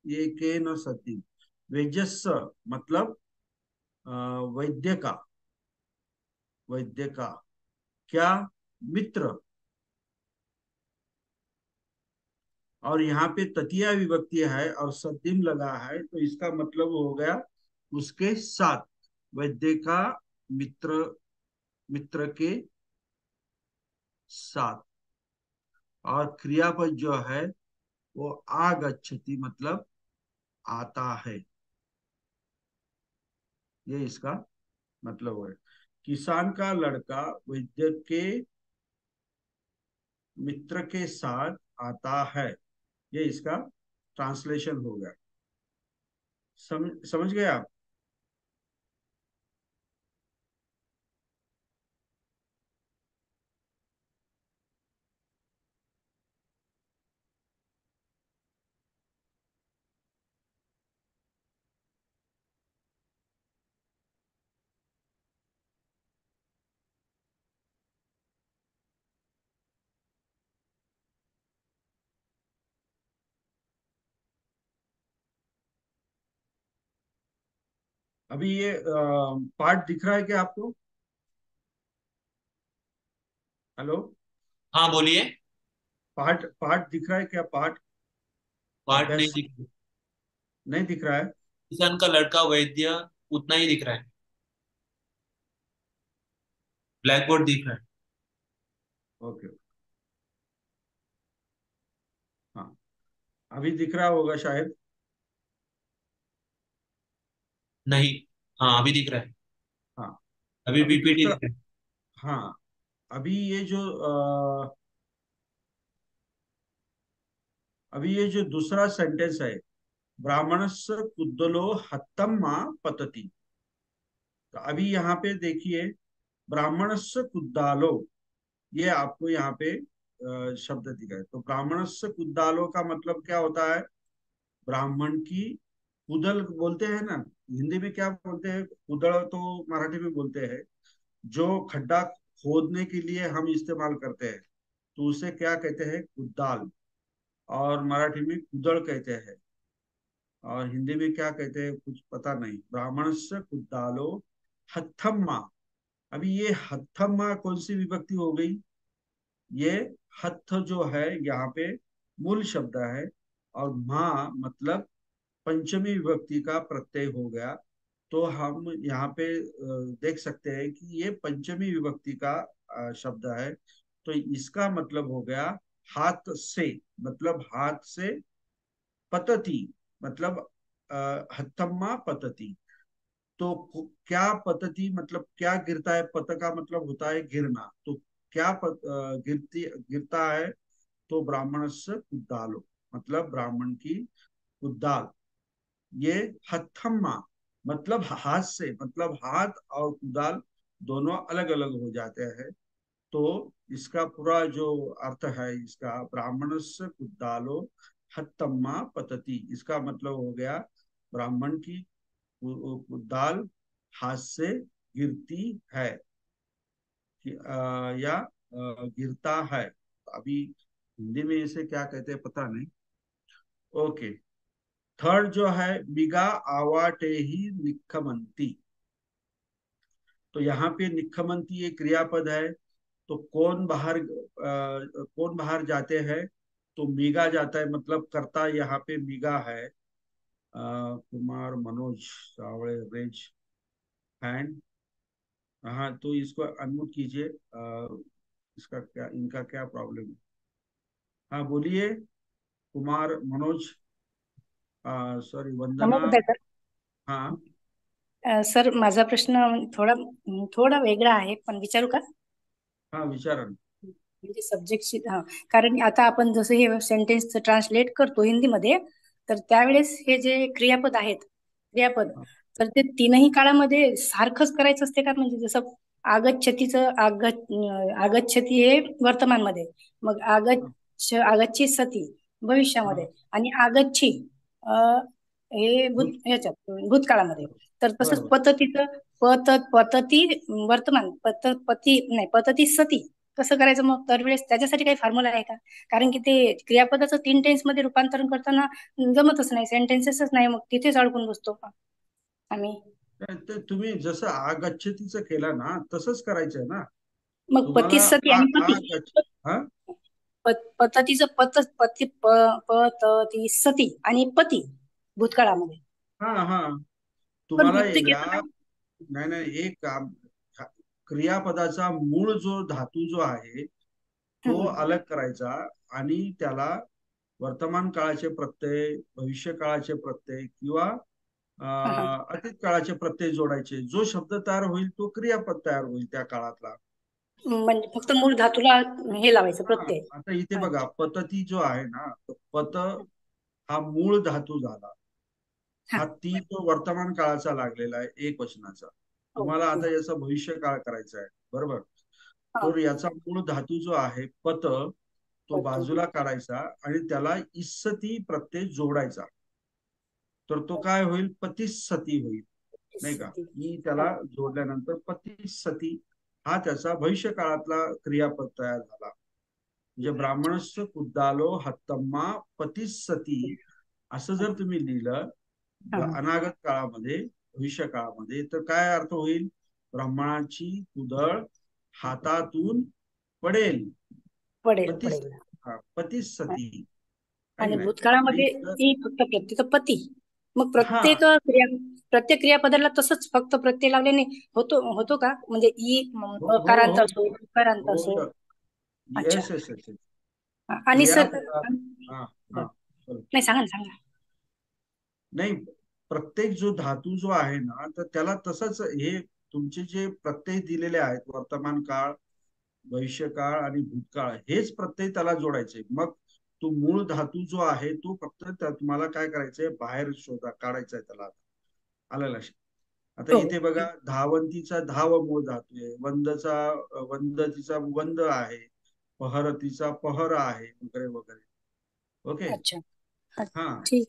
ये के न सती, वेजस्व मतलब अ, वैद्य का, वैद्य का क्या? मित्र। और यहाँ पे तृतीया विभक्ति है और सद्दिम लगा है, तो इसका मतलब हो गया उसके साथ, वैद्य का मित्र, मित्र के साथ। और क्रियापद जो है वो आगच्छति मतलब आता है, ये इसका मतलब है। किसान का लड़का वैद्य के मित्र के साथ आता है, ये इसका ट्रांसलेशन हो गया। समझ गए आप? अभी ये पार्ट दिख रहा है क्या आपको? हेलो? हाँ बोलिए। पार्ट पार्ट दिख रहा है क्या? पार्ट पार्ट नहीं अभ्यास दिख। नहीं दिख रहा है? किसान का लड़का वैद्य उतना ही दिख रहा है। ब्लैक बोर्ड दिख रहा है। ओके। हाँ, अभी दिख रहा होगा शायद। नहीं। हाँ अभी दिख रहा है। हाँ, अभी अभी पीपीटी दूसरा। दिख रहा है। हाँ, अभी ये जो अभी ये जो दूसरा सेंटेंस है, ब्राह्मणस्य कुद्दलो हत्तम्मा पतति। तो अभी यहाँ पे देखिए, ब्राह्मणस्य कुद्दालो, ये आपको यहाँ पे शब्द दिखा है। तो ब्राह्मणस्य कुद्दालो का मतलब क्या होता है? ब्राह्मण की कुदल बोलते हैं ना, हिंदी में क्या बोलते हैं? कुदल तो मराठी में बोलते हैं। जो खड्डा खोदने के लिए हम इस्तेमाल करते हैं, तो उसे क्या कहते हैं? कुदाल। और मराठी में कुदल कहते हैं। और हिंदी में क्या कहते हैं कुछ पता नहीं। ब्राह्मण से कुदालो हथम्मा। अभी ये हथम्मा कौन सी विभक्ति हो गई? ये हथ जो है यहाँ पे मूल शब्द है, और माँ मतलब पंचमी विभक्ति का प्रत्यय हो गया। तो हम यहाँ पे देख सकते हैं कि ये पंचमी विभक्ति का शब्द है। तो इसका मतलब हो गया हाथ से, मतलब हाथ से। पतति मतलब हथम्मा पतति। तो क्या पतति मतलब क्या गिरता है? पत का मतलब होता है गिरना। तो क्या गिरता है? तो ब्राह्मण से कुदालो, मतलब ब्राह्मण की कुदाल। ये हथम्मा मतलब हाथ से, मतलब हाथ और कुदाल दोनों अलग अलग हो जाते हैं। तो इसका पूरा जो अर्थ है इसका, ब्राह्मण से कुदालो हत्तम्मा पतति, इसका मतलब हो गया ब्राह्मण की कुदाल हाथ से गिरती है, या गिरता है। अभी हिंदी में इसे क्या कहते हैं पता नहीं। ओके। थर्ड जो है, मिगा आवाटे ही निखमंती। तो यहाँ पे निखमंती एक क्रियापद है। तो कौन बाहर जाते हैं? तो मीगा जाता है, मतलब कर्ता यहाँ पे मीगा है। कुमार मनोज सावळे रेज हैंड। हाँ, तो इसको अनम्यूट कीजिए। इसका क्या, इनका क्या प्रॉब्लम है? हाँ बोलिए, कुमार मनोज। सॉरी, वंदना। नमस्ते सर. हाँ सर माझा प्रश्न थोडा थोडा वेगळा आहे पण विचारू का? हाँ, विचारा ना। म्हणजे सब्जेक्टशी कारण आता आपण जसं हे सेंटेन्स ट्रान्सलेट करतो हिंदीमध्ये, तर त्यावेळेस हे जे क्रियापद आहेत, क्रियापद, हाँ, तर ते तीनही काळामध्ये सारखंच करायचं असते का? म्हणजे जसं आगच्छती हे वर्तमानमध्ये, मग हाँ, आगच्छी सती भविष्यामध्ये, हाँ, आणि आगच्छी हे भूत भूतकाळामध्ये. तर तसंच बरोबर. पतती वर्तमान, पती नाही, पतती सती कसं करायचं मग दरवेळेस? त्याच्यासाठी काही फॉर्म्युला आहे का? कारण की ते क्रियापदाचं 3 टेन्स मध्ये रूपांतरण करताना जमतच नाही, सेंटेन्सेसच नाही, मग तिथेच अडकून बसतो आम्ही. ते तुम्ही जसं आगच्छतीचं केलं ना, तसंच करायचंय ना मग तुम्हाला। पती सती आणि पती, हा पततीचं पतती सती आणि पती भूतकाळामध्ये. हा हा पण तुम्हाला बहुतेक या, येतं नाही. नाही नाही, एक काम, क्रियापदाचा मूळ जो धातू जो आहे, तो अलग करायचा आणि त्याला वर्तमान काळाचे प्रत्यय, भविष्य काळाचे प्रत्यय किंवा अतीत काळाचे प्रत्यय जोडायचे. जो शब्द तयार होईल तो क्रियापद तयार होईल त्या काळातला. म्हणजे फक्त मूळ धातूला हे लावायचं प्रत्यय. आता इथे बघा, पतती जो आहे ना, पत हा मूळ धातू झाला. हा ती तो वर्तमान काळाचा लागलेला आहे, एक वचनाचा. तुम्हाला आता याचा भविष्य काळ करायचा आहे, बरोबर? तर याचा मूळ धातू जो आहे पत, तो बाजूला काढायचा आणि त्याला इस्सती प्रत्यय जोडायचा. तर तो काय होईल? पतिस्सती होईल, नाही का? त्याला जोडल्यानंतर पतिस्सती हा त्याचा भविष्य काळातला क्रियापद तयार झाला. म्हणजे ब्राह्मणस्य कुद्दालो हत्तम्मा पतिस्सती असं जर तुम्ही लिहिलं अनागत काळामध्ये, भविष्य काळामध्ये, तर काय अर्थ होईल? ब्राह्मणाची कुदळ हातातून पडेल. पतिस्सती. आणि भूतकाळामध्ये ही फक्त प्रत्यय पती. मग प्रत्येक क्रियापदाला तसंच फक्त प्रत्यय लावल्याने होतो का? म्हणजे कारांत असो, उकारांत असो. अच्छा. आणि सर नाही, सांगा ना. नाही, प्रत्येक जो धातू जो आहे ना, तर त्याला तसंच हे तुमचे जे प्रत्यय दिलेले आहेत, वर्तमान काळ, भविष्य काळ आणि भूतकाळ, हेच प्रत्यय त्याला जोडायचे. मग तो मूळ धातू जो आहे तो फक्त तुम्हाला काय करायचंय? बाहेर काढायचा आहे त्याला. आलं लक्षात? आता इथे बघा, धावंतीचा धाव मूळ धातू आहे, वंदतीचा वंद आहे, पहरतीचा पहर आहे, वगैरे वगैरे. ओके. अच्छा, ठीक.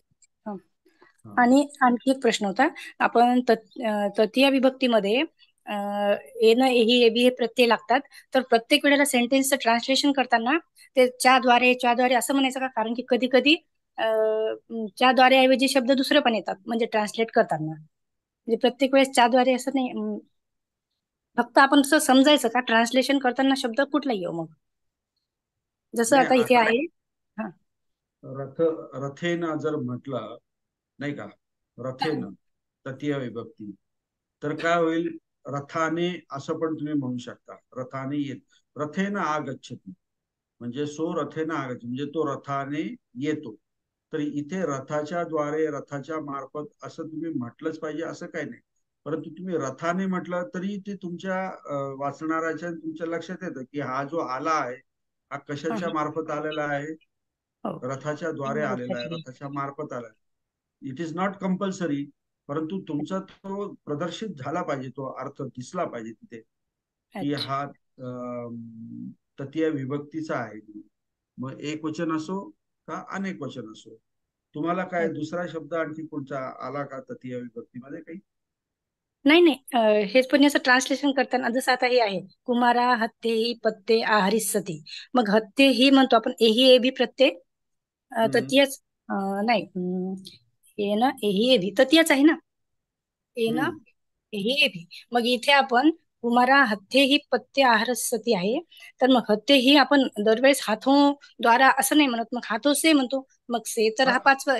आणि आणखी एक प्रश्न होता. आपण तृतीय विभक्तीमध्ये एन, एही, एबी हे प्रत्यय लागतात. तर प्रत्येक वेळेला सेंटेन्सचं ट्रान्सलेशन करताना ते च्याद्वारे असं म्हणायचं का? कारण की कधी कधी च्याद्वारे ऐवजी शब्द दुसरे पण येतात, म्हणजे ट्रान्सलेट करताना. म्हणजे प्रत्येक वेळेस च्याद्वारे असं नाही, फक्त आपण तसं समजायचं का ट्रान्सलेशन करताना शब्द कुठला येऊ? मग जसं आता इथे आहे रथेन जर म्हटलं, नाही का, रथेन तृतीय विभक्ती, तर काय होईल? रथाने असं पण तुम्ही म्हणू शकता. रथाने येत, रथेन आगच्छति, म्हणजे सो रथेन आगच्छति, म्हणजे तो रथाने येतो. तर इथे रथाच्या द्वारे, रथाच्या मार्फत असं तुम्ही म्हटलंच पाहिजे असं काही नाही. परंतु तुम्ही रथाने म्हटलं तरी ते तुमच्या वाचणाऱ्याच्या तुमच्या लक्षात येतं की हा जो आला आहे हा कशाच्या मार्फत आलेला आहे? रथाच्या द्वारे आलेला आहे, रथाच्या मार्फत आला आहे. इट इज नॉट कंपल्सरी, परंतु तुमचा तो प्रदर्शित झाला पाहिजे, तो अर्थ दिसला पाहिजे तिथे की हा तृतीय विभक्तीचा आहे. मग एक वचन असो का अनेक वचन असो. तुम्हाला काय दुसरा शब्द आणखी कोणता आला का तृतीय विभक्तीमध्ये काही? नाही, हेच पण याचं ट्रान्सलेशन करताना जसं आता हे आहे, कुमारा हत्ते ही पत्ते आहारिस्सती. मग हत्ते ही म्हणतो आपण, एही एबी प्रत्यय तृतीयच नाही, एन एही एबी तृतीयच आहे ना, एन एही एबी. मग इथे आपण कुमारा हत्ते ही पत्ते आहारस्सती आहे, तर मग हत्ते ही आपण दरवेळेस हातों द्वारा असं नाही म्हणत, मग हातों से म्हणतो. मग से तर हा पाचवा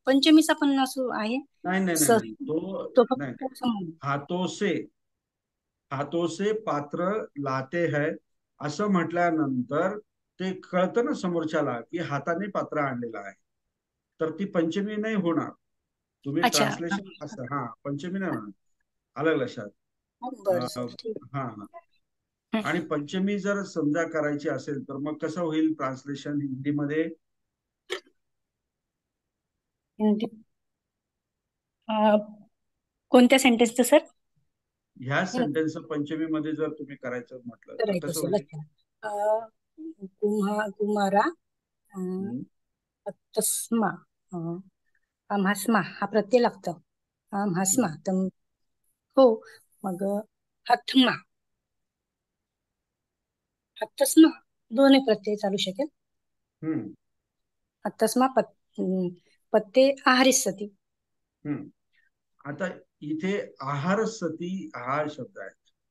पंचमीचा पण असं आहे. नाही, तो फक्त हातों से पात्र लाते है असं म्हटल्यानंतर ते कळतं ना समोरच्याला की हाताने पात्र आणलेलं आहे. तर ती पंचमी नाही होणार. तुम्ही ट्रान्सलेशन असं पंचमी नाही होणार. आलं लक्षात? आणि पंचमी जर समजा करायची असेल तर मग कसं होईल ट्रान्सलेशन हिंदीमध्ये? कोणत्या सेंटेन्सचं सर? ह्या सेंटेन्स पंचमी मध्ये जर तुम्ही करायचं म्हटलं तर कसं होईल? कुमारा तस्मा आम्हास्मा हा प्रत्यय लागतो. आम्हास्मा हो. मग हथमा हत्तस्मा दोन्ही प्रत्यय चालू शकेल. हत्तस्मा पत्ते आहारिस्सती. आता इथे आहारस्सती हा शब्द आहे,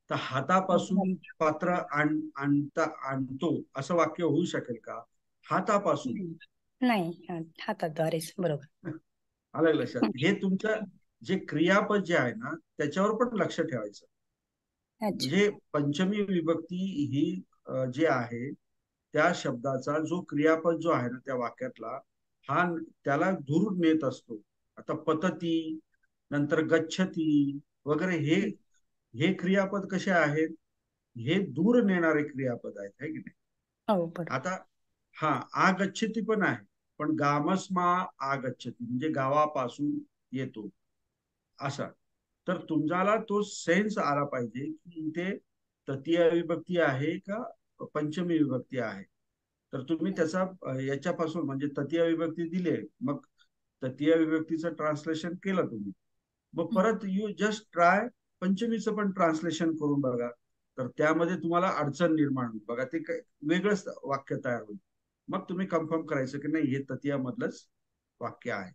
तर हातापासून पात्र आणतो असं वाक्य होऊ शकेल का? हातापासून नाही, हाताद्वारेच. बरोबर. आलं लक्षात? हे तुमचं जे क्रियापद जे आहे ना त्याच्यावर पण लक्ष ठेवायचं. म्हणजे पंचमी विभक्ती ही जी आहे त्या शब्दाचा जो क्रियापद जो आहे ना त्या वाक्यातला, हा त्याला दूर नेत असतो. आता पतती, नंतर गच्छती वगैरे, हे क्रियापद कसे आहेत? हे दूर नेणारे क्रियापद आहेत, है की नाही? हो बरोबर. आता हा आगच्छती पण आहे, पण गामस्मा आगच्छती म्हणजे गावापासून येतो असा. तर तुम्हाला तो सेन्स आला पाहिजे की इथे तृतीय विभक्ती आहे का पंचमी विभक्ती आहे. तर तुम्ही त्याचा याच्यापासून म्हणजे तृतीय विभक्ती दिले, मग तृतीय विभक्तीचं ट्रान्सलेशन केलं तुम्ही, मग परत यू जस्ट ट्राय पंचमीचं पण ट्रान्सलेशन करून बघा. तर त्यामध्ये तुम्हाला अडचण निर्माण होईल बघा, ते वेगळंच वाक्य तयार होईल. मग तुम्ही कन्फर्म करायचं की नाही हे तृतीय मधलंच वाक्य आहे.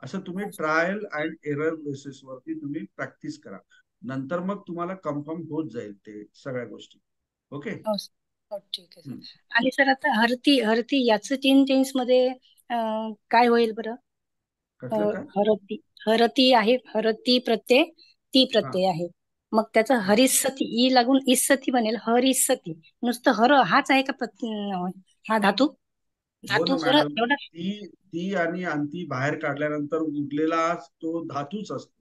असं तुम्ही ट्रायल अँड एरर बेसिस वरती तुम्ही प्रॅक्टिस करा. नंतर मग तुम्हाला कन्फर्म होत जाईल ते सगळ्या गोष्टी. ओके. हो सर. हो ठीक आहे सर. आणि सर आता हरती हरती याचं तीन टेन्स मध्ये काय होईल बरं? कसलं काय? हरती हरती आहे, हरती प्रत्यय, ती हा प्रत्यय आहे. मग त्याचं हा. हरिसती ई लागून इस्सती बनेल. हरिसती नुसतं हर हाच आहे का हा धातू? हो ना धातू हर मॅडम, एवढा? ती ती आणि अंती बाहेर काढल्यानंतर उरलेला तो धातूच असतो.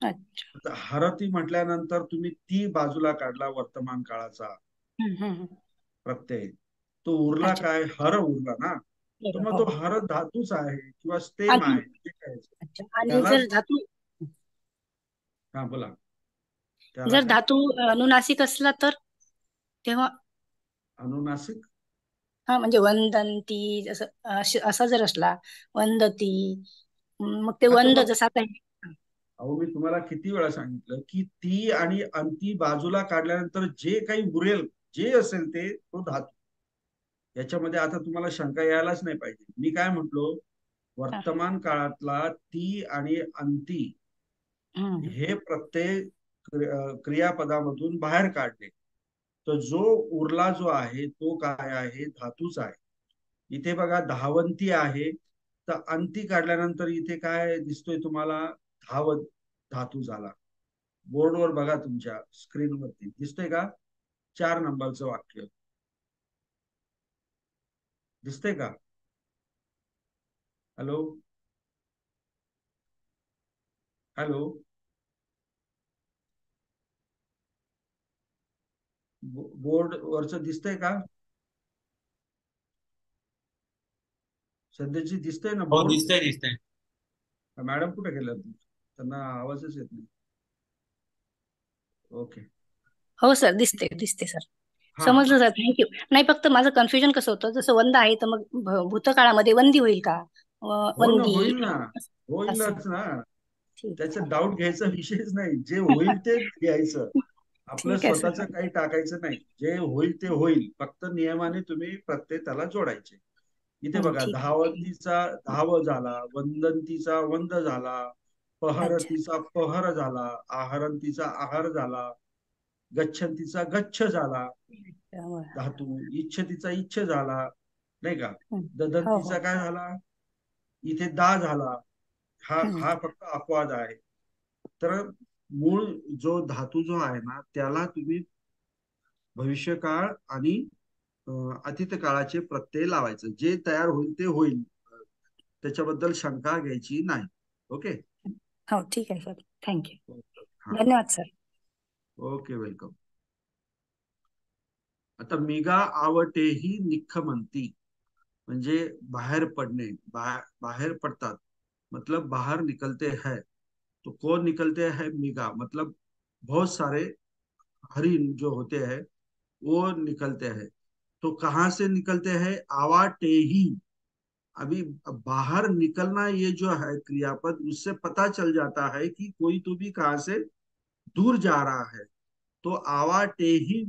अच्छा. आता हरती म्हटल्यानंतर तुम्ही ती बाजूला काढला वर्तमान काळाचा हम्म. प्रत्यय, तो उरला अच्छा. काय? हर उरला ना. तर बरं, मग हो तो हो. हर धातूच आहे किंवा स्टेम आणि आहे, जे काय असेल. अच्छा, आणि त्यालाच जर धातू हा बोला, त्याला जर काय? धातू अनुनासिक असला तर तेव्हा? अनुनासिक. हा म्हणजे वंदंती जसं असा जर असला, वंदती, मग ते हा तर वंद मग जसा आहे. अहो मी तुम्हाला किती वेळा सांगितलं की ती आणि अंती बाजूला काढल्यानंतर जे काही उरेल, जे असेल ते तो धातू. याच्यामध्ये आता तुम्हाला शंका यायलाच नाही पाहिजे. मी काय म्हटलो, हा. वर्तमान काळातला ती आणि अंती हम्म. हे प्रत्यय क्रियापदामधून बाहेर काढले. तर जो उरला जो आहे तो काय आहे? धातूच आहे. इथे बघा धावंती आहे, तर अंती काढल्यानंतर इथे काय दिसतोय तुम्हाला? धावत धातू झाला. बोर्डवर बघा, तुमच्या स्क्रीनवरती दिसतंय का? 4 नंबरचं वाक्य दिसतंय का? हॅलो हॅलो, बोर्ड वरच दिसतंय का? सध्याची दिसतंय ना हो बोर्ड? दिसतंय दिसतंय. मॅडम कुठे गेल्या? त्यांना आवाजच येत नाही. ओके. हो सर, दिसते दिसते सर. हा समजलं सर, थँक्यू. नाही फक्त माझं कन्फ्युजन कसं होतं, जसं वंद आहे तर मग भूतकाळामध्ये वंदी होईल का? हो ना, वंदी होईल ना, असं. होईलच ना. ठीक त्याचा आहे. डाऊट घ्यायचा विषयच नाही. जे होईल ते घ्यायचं. आपलं ठीक आहे सर. स्वतःच काही टाकायचं नाही. जे होईल ते होईल. फक्त नियमाने तुम्ही प्रत्यय त्याला जोडायचे. इथे बघा, ठीक आहे. धावंतीचा धाव झाला, वंदंतीचा वंद झाला, अच्छा. पहरतीचा पहर झाला, आहरंतीचा आहार झाला, गच्छंतीचा गच्छ झाला त्यामुळे. धातू, इच्छतीचा इच्छ झाला, नाही का? हो हो. ददंतीचा काय झाला? इथे दा झाला. हा हम्म. हा फक्त अपवाद आहे. तर मूळ जो धातू जो आहे ना, त्याला तुम्ही भविष्यकाळ आणि अतीत काळाचे प्रत्यय लावायचं. जे तयार होईल ते होईल, त्याच्याबद्दल शंका घ्यायची नाही. ओके. हो ठीक आहे सर, थँक्यू. हा. धन्यवाद सर. Okay, welcome. आता मिगा आवटेही निखमंती म्हणजे बाहेर पडणे, बाहेर पडतात, मतलब बाहर निकलते हैं. तो कौन निकलते हैं? मिगा मतलब बहुत सारे हरिण जो होते हैं वो निकलते हैं. तो कहाँ से निकलते हैं? आवाटे ही. अभी बाहर निकलना ये जो है क्रियापद, उससे पता चल जाता है कि कोई तो भी कहाँ से दूर जा रहा है. तो आवाटे ही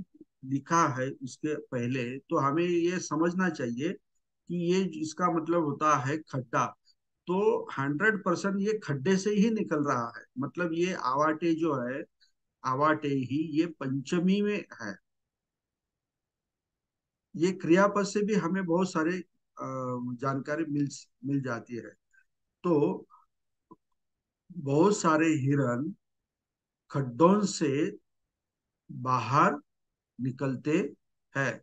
लिखा है उसके पहले, तो हमें ये समझना चाहिए कि ये इसका मतलब होता है खड्डा. तो 100% ये खड्डे से ही निकल रहा है. मतलब ये आवाटे जो है, आवाटे ही, ये पंचमी में है. ये क्रियापद से भी हमें बहुत सारे जानकारी मिल मिल जाती है. तो बहुत सारे हिरण खड्डों से बाहर निकलते हैं.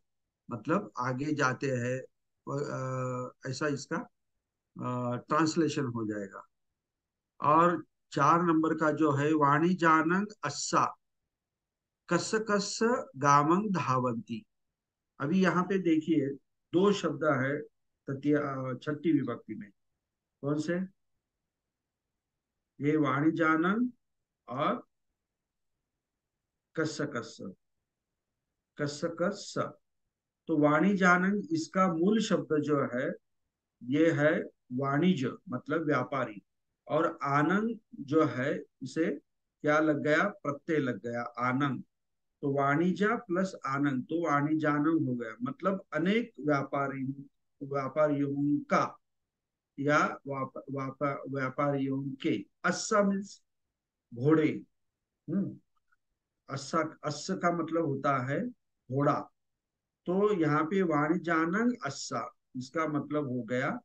मतलब आगे जाते हैं, ऐसा इसका ट्रांसलेशन हो जाएगा। और 4 नंबर का जो है वाणिजानंग अस्सा कस कस गामंग धावंती। अभी यहाँ पे देखिए 2 शब्द है तृतीय छठी विभक्ति में। कौन से? ये वाणिजानंग और कस कस। कस कस। तो वाणिजानंग इसका मूल शब्द जो है ये है वाणिज्य, मतलब व्यापारी। और आनंद जो है इसे क्या लग गया? प्रत्यय लग गया, आनंद। तो वाणिज्य प्लस आनंद तो वाणिजानंग हो गया, मतलब अनेक व्यापारियों का या व्यापारियों के। अस्सा मीन्स घोड़े। हम्म अस्सा, अश्व का मतलब होता है घोड़ा। तो यहाँ पे वाणिजानंग अस्सा, इसका मतलब हो गया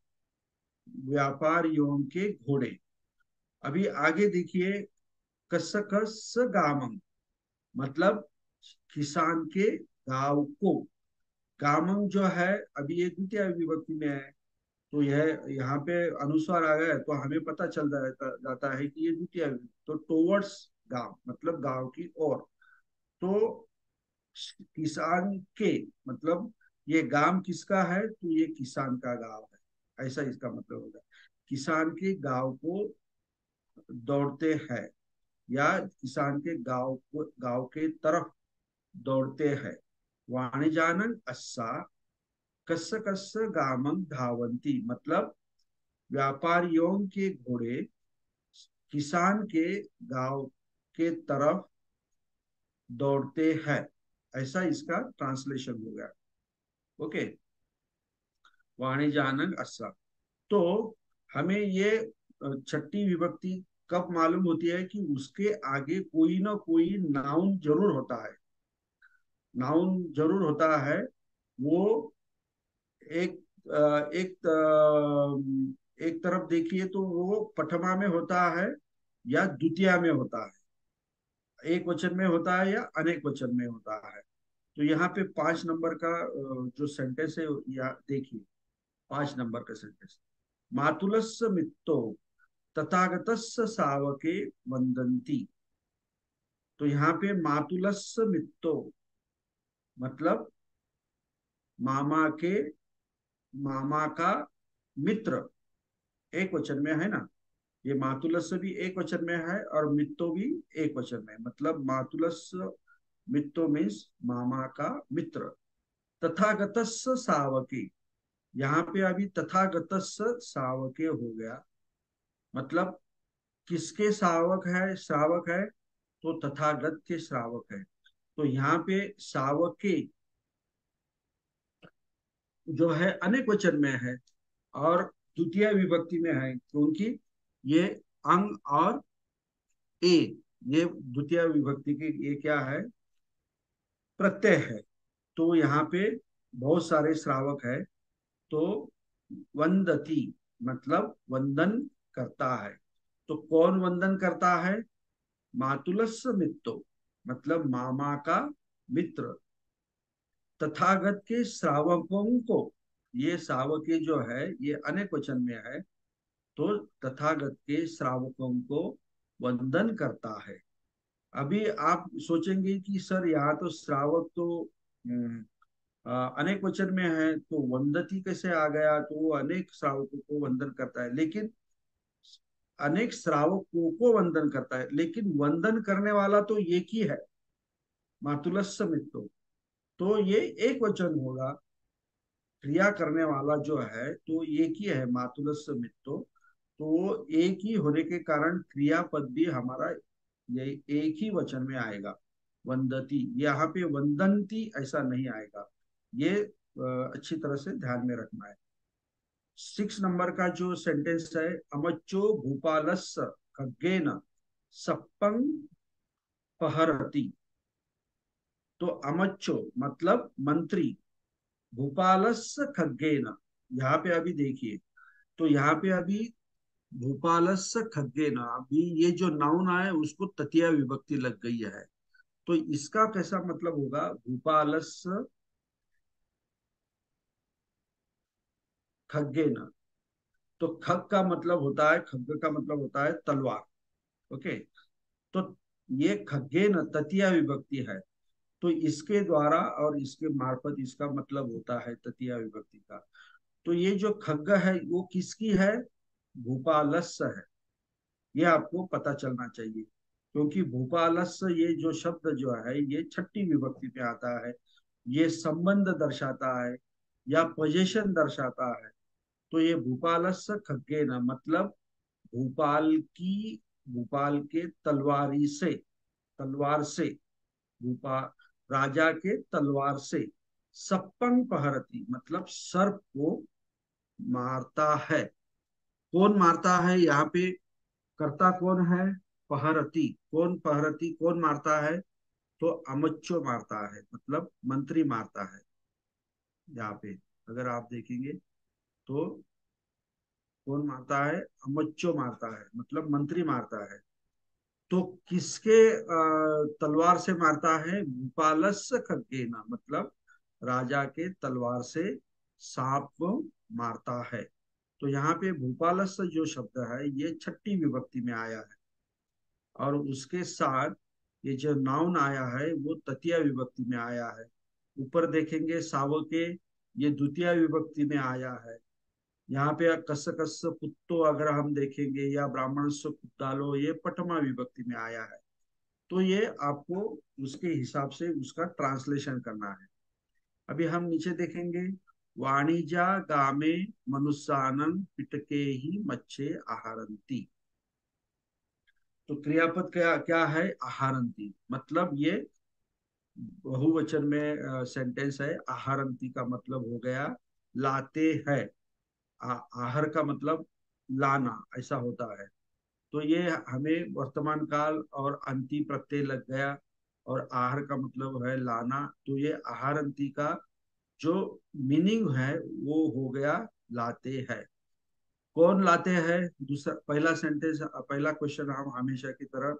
व्यापारियों के घोड़े। अभी आगे देखिए, कसकस गामंग मतलब किसान के गांव को। गामंग जो है अभी ये द्वितीय विभक्ति में है, तो यह यहाँ पे अनुस्वार आ गया तो हमें पता चल जाता है कि ये द्वितीय विभक्ति। तो टुवर्ड्स गांव मतलब गांव की ओर। तो किसान के मतलब ये गांव किसका है? तो ये किसान का गांव है, ऐसा इसका मतलब होगा। किसान के गांव को दौड़ते हैं, या किसान के गांव के तरफ दौड़ते हैं। वाणिजानन अस्सा कस कस गामं धावंती मतलब व्यापारियों के घोड़े किसान के गांव के तरफ दौड़ते हैं, ऐसा इसका ट्रांसलेशन हो गया। ओके, वाणिजानन अस्सा। तो हमें ये छठी विभक्ति कब मालूम होती है? कि उसके आगे कोई ना कोई नाउन जरूर होता है। नाउन जरूर होता है। वो एक एक तरफ देखिए तो वो प्रथमा में होता है या द्वितीया में होता है, एक वचन में होता है या अनेक वचन में होता है। तो यहाँ पे 5 नंबर का जो सेंटेंस है या देखिए, 5 नंबर का सेंटेंस, मातुलस्य मित्तो तथागतस्य सावके वंदन्ति। तो यहाँ पे मातुलस्य मित्तो मतलब मामा का मित्र, एक वचन में है ना। ये मातुलस्य भी एक वचन में है और मित्तो भी एक वचन में, मतलब मातुलस्य मित्तो मीन्स मामा का मित्र। तथागतस्य सावके, यहाँ पे अभी तथागतस्य सावके हो गया, मतलब किसके श्रावक है? तो तथागत के श्रावक है। तो यहाँ पे श्रावके जो है अनेक वचन में है और द्वितीय विभक्ति में है, क्योंकि ये अंग और ए, ये द्वितीय विभक्ति की ये क्या है? प्रत्यय है। तो यहाँ पे बहुत सारे श्रावक है। तो वंदती मतलब वंदन करता है। तो कौन वंदन करता है? मातुलस्य मित्तो मतलब मामा का मित्र। तथागत के श्रावकों को, ये श्रावके जो है ये अनेक वचन में है, तो तथागत के श्रावकों को वंदन करता है। अभी आप सोचेंगे कि सर यहाँ तो श्रावक तो अनेक वचन में है, तो वंदती कैसे आ गया? तो वो अनेक श्रावकों को वंदन करता है, लेकिन अनेक श्रावकों को वंदन करता है, लेकिन वंदन करने वाला तो एक ही है, मातुलस्य मित्तो। तो ये एक वचन होगा। क्रिया करने वाला जो है तो एक ही है, मातुलस्य मित्तो। तो वो एक ही होने के कारण क्रियापद भी हमारा ये एक ही वचन में आएगा, वंदती। यहाँ पे वंदंती ऐसा नहीं आएगा। ये अच्छी तरह से ध्यान में रखना है। 6 नंबर का जो सेंटेंस है, अमच्चो भूपालस्य खग्गेन सप्पं पहरति। तो अमच्चो मतलब मंत्री, भूपालस्य खग्गेन, यहाँ पे अभी देखिए, तो यहाँ पे अभी भूपालस्य खग्गेन, अभी ये जो नाउन आया उसको तृतीया विभक्ति लग गई है। तो इसका कैसा मतलब होगा? भूपालस्य खग्गेन। तो खग का मतलब होता है, खग्ग का मतलब होता है तलवार। ओके, तो ये खग्गेन तृतीया विभक्ति है। तो इसके द्वारा और इसके मार्फत इसका मतलब होता है तृतीया विभक्ति का। तो ये जो खग्ग है वो किसकी है? भूपालस्य है। ये आपको पता चलना चाहिए, क्योंकि भूपालस्य ये जो शब्द जो है ये छठी विभक्ति में आता है। ये संबंध दर्शाता है या पोजीशन दर्शाता है। तो ये भूपालस्य खग्गेन मतलब भोपाल की, भोपाल के तलवारी से, तलवार से, भोपाल राजा के तलवार से सप्पंग पहरती मतलब सर्प को मारता है। कौन मारता है यहाँ पे? करता कौन है? पहरती। कौन पहरती, कौन मारता है? तो अमच्चो मारता है, मतलब मंत्री मारता है। यहाँ पे अगर आप देखेंगे तो कौन मारता है? अमच्चो मारता है, मतलब मंत्री मारता है। तो किसके तलवार से मारता है? भूपालस्य खग्गेन मतलब राजा के तलवार से सांप को मारता है। तो यहाँ पे भूपालस्य जो शब्द है ये छठी विभक्ति में आया है, और उसके साथ ये जो नाउन आया है वो तृतीया विभक्ति में आया है। ऊपर देखेंगे सावके, ये द्वितीय विभक्ति में आया है। यहाँ पे कस कस कुत्तो अगर हम देखेंगे, या ब्राह्मण से कुत्तालो, ये पठमा विभक्ति में आया है। तो ये आपको उसके हिसाब से उसका ट्रांसलेशन करना है। अभी हम नीचे देखेंगे, वाणिजा गामे मनुष्यानन पिटके ही मच्छे आहारंती। तो क्रियापद क्या क्या है? आहारंती, मतलब ये बहुवचन में सेंटेंस है। आहारंती का मतलब हो गया लाते हैं। आहार का मतलब लाना, ऐसा होता है। तो ये हमें वर्तमान काल और अंति प्रत्यय लग गया, और आहार का मतलब है लाना। तो ये आहारंती का जो मीनिंग है वो हो गया लाते हैं। कौन लाते हैं? दूसरा, पहला सेंटेंस, पहला क्वेश्चन हम हमेशा की तरह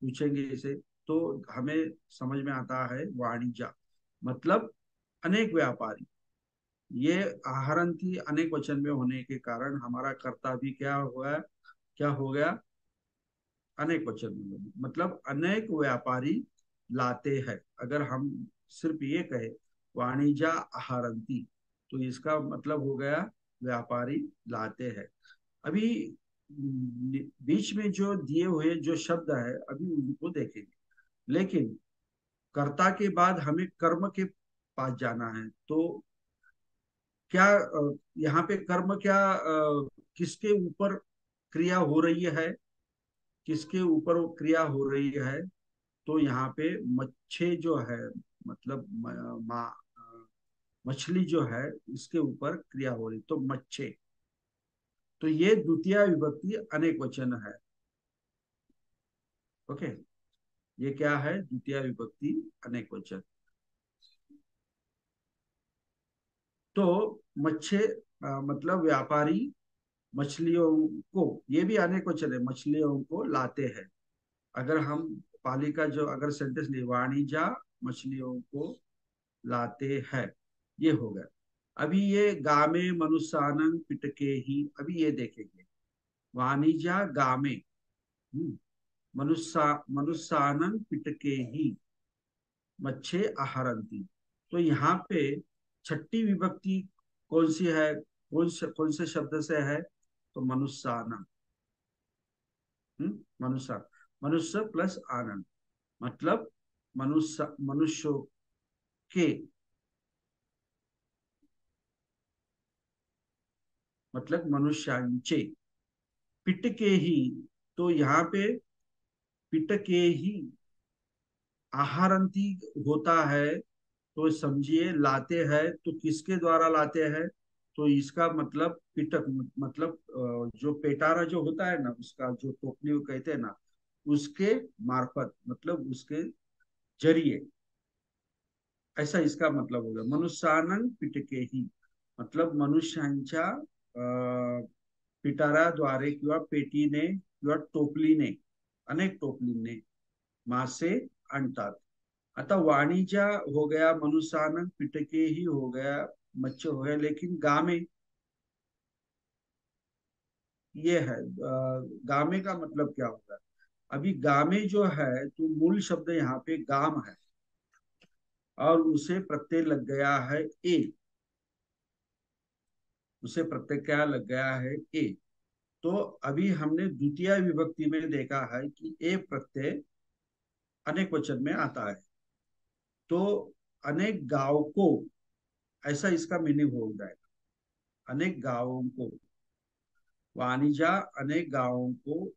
पूछेंगे इसे, तो हमें समझ में आता है वाणिज्य मतलब अनेक व्यापारी। ये आहरंती अनेक वचन में होने के कारण हमारा कर्ता भी क्या हुआ, क्या हो गया? अनेक वचन में, मतलब अनेक व्यापारी लाते हैं। अगर हम सिर्फ ये कहे वाणिज्य आहरंती, तो इसका मतलब हो गया व्यापारी लाते हैं। अभी बीच में जो दिए हुए जो शब्द है अभी उनको देखेंगे, लेकिन कर्ता के बाद हमें कर्म के पास जाना है। तो क्या यहाँ पे कर्म क्या किसके ऊपर क्रिया हो रही है? किसके ऊपर वो क्रिया हो रही है? तो यहाँ पे मच्छे जो है, मतलब मछली जो है इसके ऊपर क्रिया हो रही, तो मच्छे। तो ये द्वितीय विभक्ति अनेक वचन है। ओके, ये क्या है? द्वितीय विभक्ति अनेक वचन। तो मच्छे मतलब व्यापारी मछलियों को, ये भी अनेक वचन है, मछलियों को लाते हैं। अगर हम पाली का जो अगर सेंटेंस ले, वाणिज्य मछलियों को लाते हैं, ये हो गया। अभी ये गामे मनुष्यानंग पिटके ही, अभी ये देखेंगे वाणिज्य गामे मनुष्यानंग पिटके ही मच्छे आहरंती। तो यहाँ पे छठी विभक्ति कौन सी है? कौन से शब्द से है? तो मनुष्यानंग। मनुष्य, मनुष्य प्लस आनंद मतलब मनुष्य, मनुष्यों के, मतलब मनुष्यांचे। पिट के ही, तो यहाँ पे पिट के ही आहारंती होता है। तो समझिए लाते हैं, तो किसके द्वारा लाते हैं? तो इसका मतलब पिटक मतलब जो पेटारा जो होता है ना, उसका जो टोकनी कहते हैं ना, उसके मार्फत, मतलब उसके जरिए, ऐसा इसका मतलब होगा। मनुष्यानंग पिटके ही मतलब मनुष्यांच्या पिटाराद्वारे किंवा पेटीने किंवा टोपलीने, अनेक टोपलीने मासे आणतात। आता वाणिज्य हो गया, मनुष्यानंग पिटके ही हो गया, मच्छर हो गया, लेकिन गामे, ये है गामे का मतलब क्या होता है। अभी गामे जो है तो मूल शब्द यहाँ पे गाम है और उसे प्रत्यय लग गया है ए, उसे प्रत्यय क्या लग गया है ए। तो अभी हमने द्वितीय विभक्ति में देखा है कि ए प्रत्यय अनेक वचन में आता है, तो अनेक गांव को, ऐसा इसका मीनिंग हो जाएगा। अनेक गांवों को, वाणिज्य अनेक गांवों को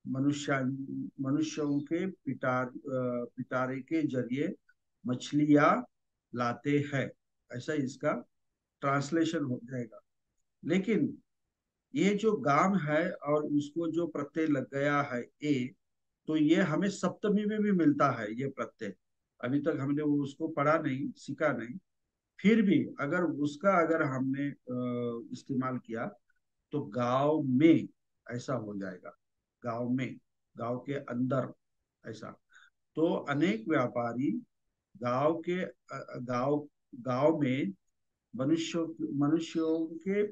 मनुष्यों के पिटारे के जरिए मछलियां लाते हैं, ऐसा इसका ट्रांसलेशन हो जाएगा। लेकिन ये जो गाम है और उसको जो प्रत्यय लग गया है ए, तो ये हमें सप्तमी में भी मिलता है ये प्रत्यय। अभी तक हमने वो उसको पढ़ा नहीं, सीखा नहीं, फिर भी अगर उसका अगर हमने इस्तेमाल किया तो गांव में ऐसा हो जाएगा, गांव में, गांव के अंदर ऐसा। तो अनेक व्यापारी गांव के गांव गांव में मनुष्यों मनुष्यों के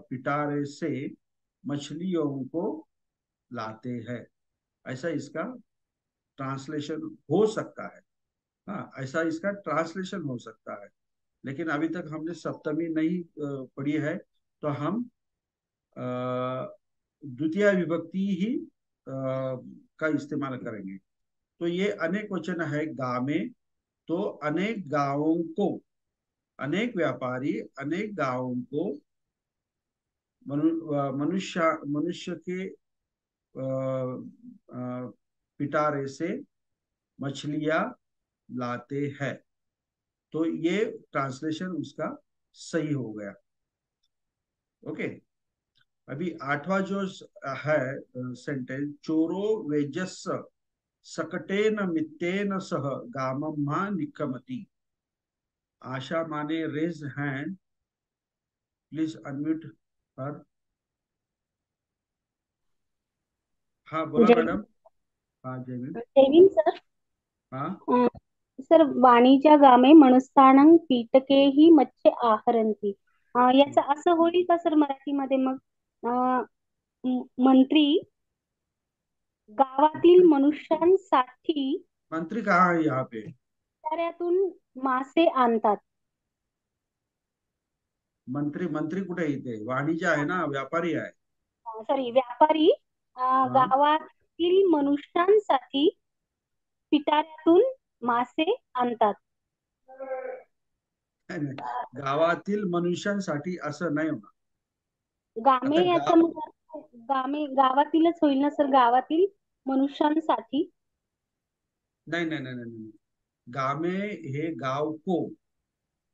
पिटारे से मछलियों को लाते हैं, ऐसा इसका ट्रांसलेशन हो सकता है। हाँ, ऐसा इसका ट्रांसलेशन हो सकता है। लेकिन अभी तक हमने सप्तमी नहीं पढ़ी है, तो हम द्वितीय विभक्ति ही का इस्तेमाल करेंगे। तो ये अनेक वचन है गामे, तो अनेक गांवों को, अनेक व्यापारी अनेक गांवों को मनुष्य मनुष्य के पिटारे से मछलियां लाते हैं। तो ये ट्रांसलेशन उसका सही हो गया। ओके। अभी आठवां जो है सेंटेंस, चोरो वेजस्स सकटेन मित्तेन सह गामम्मा निकमति। आशा माने रेज हैंड, प्लीज अनम्यूट हर। हाँ बोला जय मैडम। हाँ जयवीर। जय भीम सर। हाँ सर, वाणीच्या गामे मनुष्यानं कीटके ही मत्स्य आहरन्ति. याचं असं होईल का सर मराठीमध्ये मग? अं, मंत्री गावातील मनुष्यांसाठी मंत्री कहाँ है यहाँ पे? पिटाऱ्यातून मासे आणतात. मंत्री मंत्री कुठे आहे इथे? वाणिज्य आहे ना, व्यापारी आहे. सॉरी, व्यापारी हाँ गावातील मनुष्यांसाठी पिटाऱ्यातून मासे आणतात. नाही, नाही. गावातील मनुष्यांसाठी असं नाही होणार. गामे आता याचा गाव, मग गामे गावातीलच होईल ना सर, गावातील मनुष्यांसाठी. नाही नाही नाही नाही नाही. गामे हे गाव को,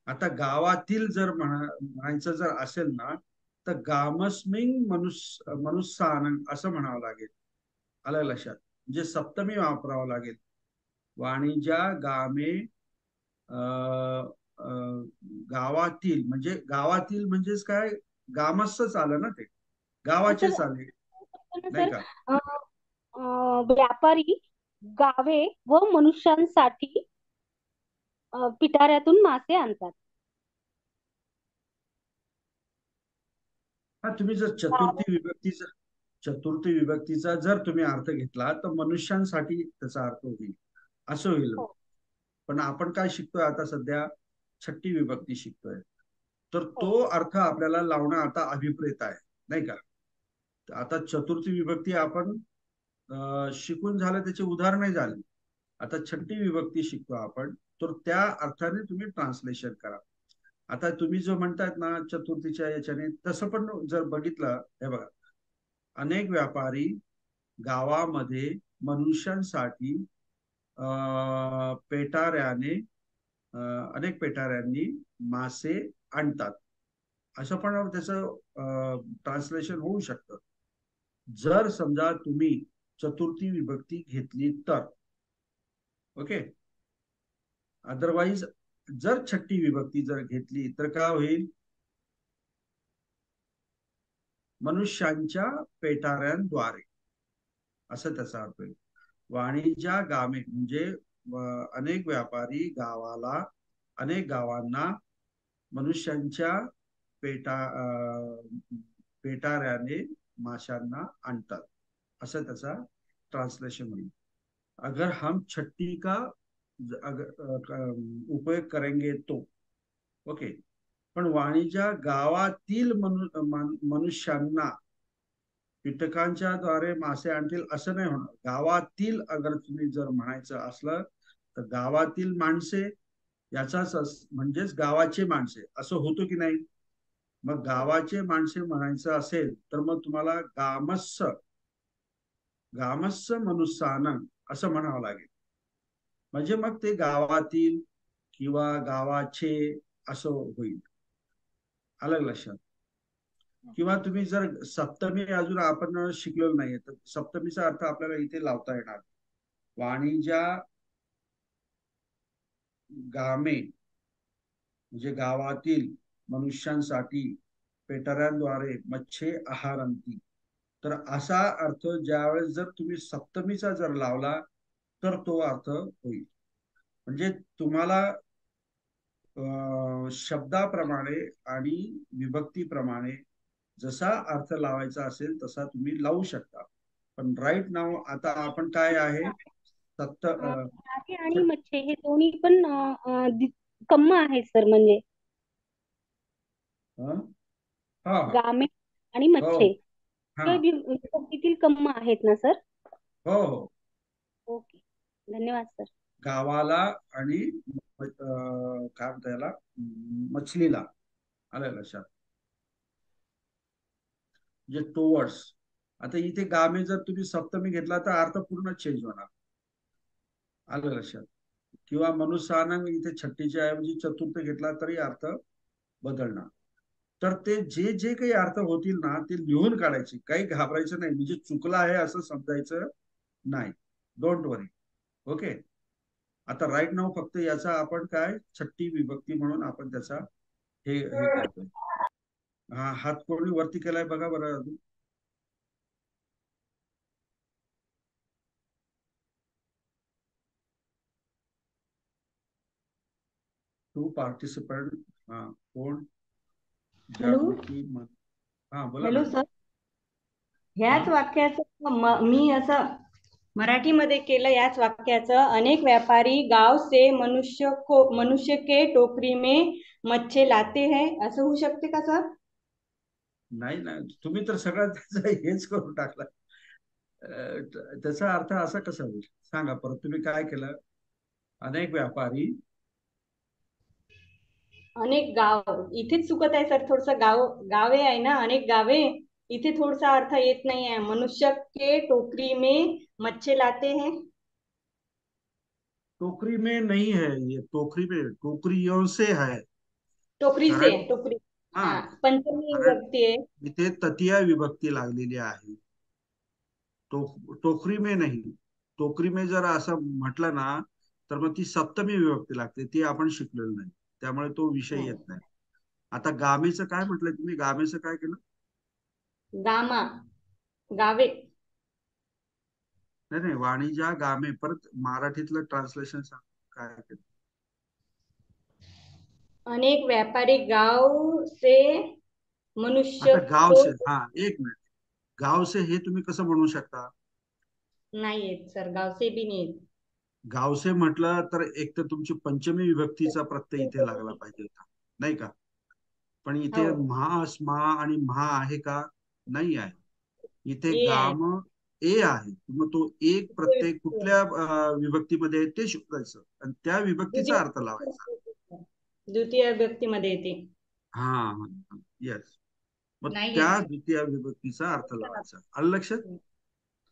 आता गावातील जर म्हणायचं जर असेल ना, तर गामस्मिन मनुष्यानं असं म्हणावं लागेल. आलं लक्षात? म्हणजे सप्तमी वापरावं लागेल. वाणिज्य गामे गावातील, म्हणजे गावातील म्हणजेच काय, गामस्च आलं ना ते, सर गावाचेच आले, नाही सर का? व्यापारी गावे व मनुष्यांसाठी पिटाऱ्यातून मासे आणतात. हा, तुम्ही जर चतुर्थी विभक्तीचा जर तुम्ही अर्थ घेतला तर मनुष्यांसाठी त्याचा अर्थ होईल, असं होईल. हो पण आपण काय शिकतोय आता सध्या? छठी विभक्ती शिकतोय, तर हो तो अर्थ आपल्याला लावणं आता अभिप्रेत आहे, नाही का? आता चतुर्थी विभक्ती आपण शिकून झालं, त्याचे उदाहरणही झाले. आता छठी विभक्ती शिकतो आपण, तर त्या अर्थाने तुम्ही ट्रान्सलेशन करा. आता तुम्ही जो म्हणतायत ना चतुर्थीच्या याच्याने, तसं पण जर बघितलं, हे बघा, अनेक व्यापारी गावामध्ये मनुष्यांसाठी पेटाऱ्याने अनेक पेटाऱ्यांनी मासे आणतात, असं पण त्याचं ट्रान्सलेशन होऊ शकतं, जर समजा तुम्ही चतुर्थी विभक्ती घेतली तर. ओके. अदरवाइज जर छठी विभक्ती जर घेतली तर काय होईल? मनुष्यांच्या पेटाऱ्यांद्वारे, असं त्याचा अर्थ होईल. वाणिज्य गामे म्हणजे अनेक व्यापारी गावाला, अनेक गावांना मनुष्यांच्या पेटाऱ्याने माशांना आणतात, असं त्याचा ट्रांसलेशन होईल. अगर हम छट्टी का उपयोग करेंगे तो ओके. पण वाणीच्या गावातील मनुष्यांना कीटकांच्या द्वारे मासे आणतील असं नाही होणार. गावातील अगर तुम्ही जर म्हणायचं असलं तर गावातील माणसे याचाच म्हणजेच गावाचे माणसे असं होतं की नाही. मग गावाचे माणसे म्हणायचं असेल तर मग तुम्हाला गामस्स गामस्स मनुष्यानं असं म्हणावं लागेल. म्हणजे मग ते गावातील किंवा गावाचे असं होईल. अलग लक्षात. किंवा तुम्ही जर सप्तमी अजून आपण शिकलेलो नाहीये तर सप्तमीचा अर्थ आपल्याला इथे लावता येणार. वाणिज्या गामे म्हणजे गावातील मनुष्यांसाठी पेटाऱ्यांद्वारे मच्छे आहारंती. तर असा अर्थ ज्यावेळेस जर तुम्ही सप्तमीचा जर लावला तर तो अर्थ होईल. म्हणजे तुम्हाला शब्दाप्रमाणे आणि विभक्तीप्रमाणे जसा अर्थ लावायचा असेल तसा तुम्ही लावू शकता. पण राईट नाव आता आपण काय आहे गावे आणि मच्छे हे दोन्ही पण कम्म आहेत सर. म्हणजे हा हा गामे आणि हो मच्छे हा हे विभक्तीतील कम्म आहेत ना सर? हो हो. ओके, धन्यवाद सर. गावाला आणि काय म्हणता याला मछलीला आलं लक्षात. म्हणजे टुवर्ड्स. आता इथे गामे जर तुम्ही सप्तमी घेतला तर अर्थ पूर्ण चेंज होणार. आलं लक्षात. किंवा मनुष्यानं इथे छट्टीच्या ऐवजी चतुर्थ घेतला तरी अर्थ बदलणार. तर ते जे जे काही अर्थ होतील ना ते लिहून काढायचे, काही घाबरायचं नाही. म्हणजे चुकलं आहे असं समजायचं नाही. Don't worry. ओके. आता राईट नाव फक्त याचा आपण काय छट्टी विभक्ती म्हणून आपण त्याचा हे करतोय. हा हात कोणी वरती केलाय बघा बरं अजून. Two participant. हा कोण? हॅलो. जागृती. हा बोला हॅलो मॅडम. सर. ह्याच हा वाक्याचं मी असं मराठीमध्ये केलं. याच वाक्याचं अनेक व्यापारी गाव से मनुष्य के टोकरी में मच्छे लाते हैं असं होऊ शकते का सर? नाही नाही, तुम्ही तर सगळं त्याचं हेच करून टाकला. त्याचा अर्थ असा कसा होईल सांगा परत. तुम्ही काय केलं? अनेक व्यापारी अनेक गाव इथेच चुकत आहे सर. थोडस गावे आहे ना, अनेक गावे. इथे थोडसा अर्थ येत नाही आहे. मनुष्य के टोकरी में मच्छे लाते हैं. टोकरी में नहीं है, ये टोकरी में टोकरियों से है. टोकरी से, कारण टोकरी. हा हा, पंचमी कारण विभक्ती आहे. इथे तृतीया विभक्ती लागलेली आहे. टोकरी में नाही. टोकरी में जर असं म्हटलं ना तर मग ती सप्तमी विभक्ती लागते. ती आपण शिकलेलो नाही, त्यामुळे तो विषय येत नाही. आता गामेचं काय म्हटलं तुम्ही? गामेचं काय केलं? गामा, गावे. नाही नाही, वाणिज्या गामे. परत मराठीतलं ट्रान्सलेशन सांग काय केलं. अनेक व्यापारी गाव से मनुष्य आता गाव को. से, हा एक मिनिट. गाव से हे तुम्ही कसं म्हणू शकता? नाही येत सर, गाव से भी नाही येत. गाव से म्हटलं तर एक तर तुमची पंचमी विभक्तीचा प्रत्यय इथे लागला पाहिजे होता, नाही का? पण इथे हो, म्हा स्मा आणि म्हा आहे का? नाही आहे. इथे ए आहे. गाम ए आहे. मग तो एक प्रत्यय कुठल्या विभक्तीमध्ये आहे ते शोधायचं आणि त्या विभक्तीचा अर्थ लावायचा. द्वितीय विभक्तीमध्ये येते. हा येस. मग नाही त्या येत. द्वितीय विभक्तीचा अर्थ लावायचा. आलं लक्षात?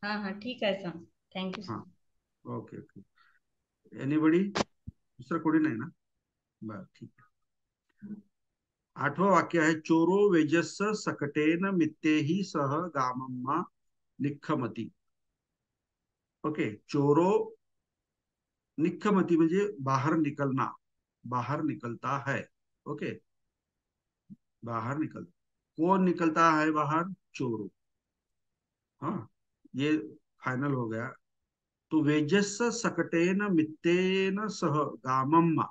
हा हा, ठीक आहे सर. थँक्यू हा सर. Okay okay. एनीबडी? दुसरं कोणी नाही ना? बर ठीक आहे. 8वं वाक्य आहे चोरो वेजस्स सकटेन मित्तेही सह गामम्मा निखमती. ओके. चोरो निखमती म्हणजे बाहर निकलना, बाहर निकलता है. ओके. बाहर निकल, कौन निकलता है बाहर? चोरो. हाँ, ये फाइनल हो गया. तो वेजस्स सकटेन मित्तेन सह गामम्मा.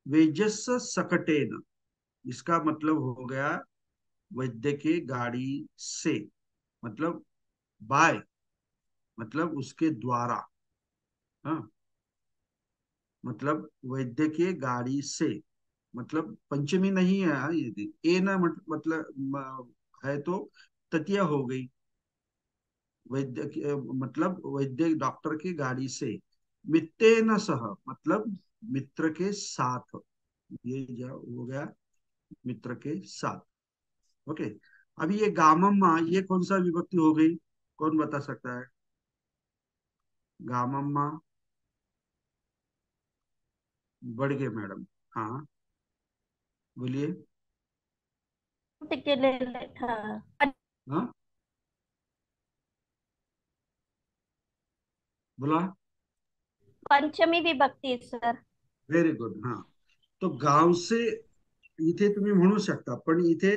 वेजस्स सकटेन इसका मतलब हो गया वैद्य के गाड़ी से, मतलब बाय, मतलब उसके द्वारा। हाँ, मतलब वैद्य के गाड़ी से, मतलब पंचमी नहीं है। हाँ, ये ए ना मतलब है तो तृतीया हो गई। मतलब वैद्य डॉक्टर की गाड़ी से, मित्तेन सह, मतलब मित्र के साथ। ये जो हो गया मित्र के साथ। ओके। अभी ये गामम्मा, ये कौन सा विभक्ति हो गई? कौन बता सकता है? गामम्मा बढ़ गए मैडम। हाँ, बोलिए। केलेलं हा हाँ, बोला। पंचमी विभक्ती सर. Very good. हाँ, तो गाव से इथे तुम्ही म्हणू शकता, पण इथे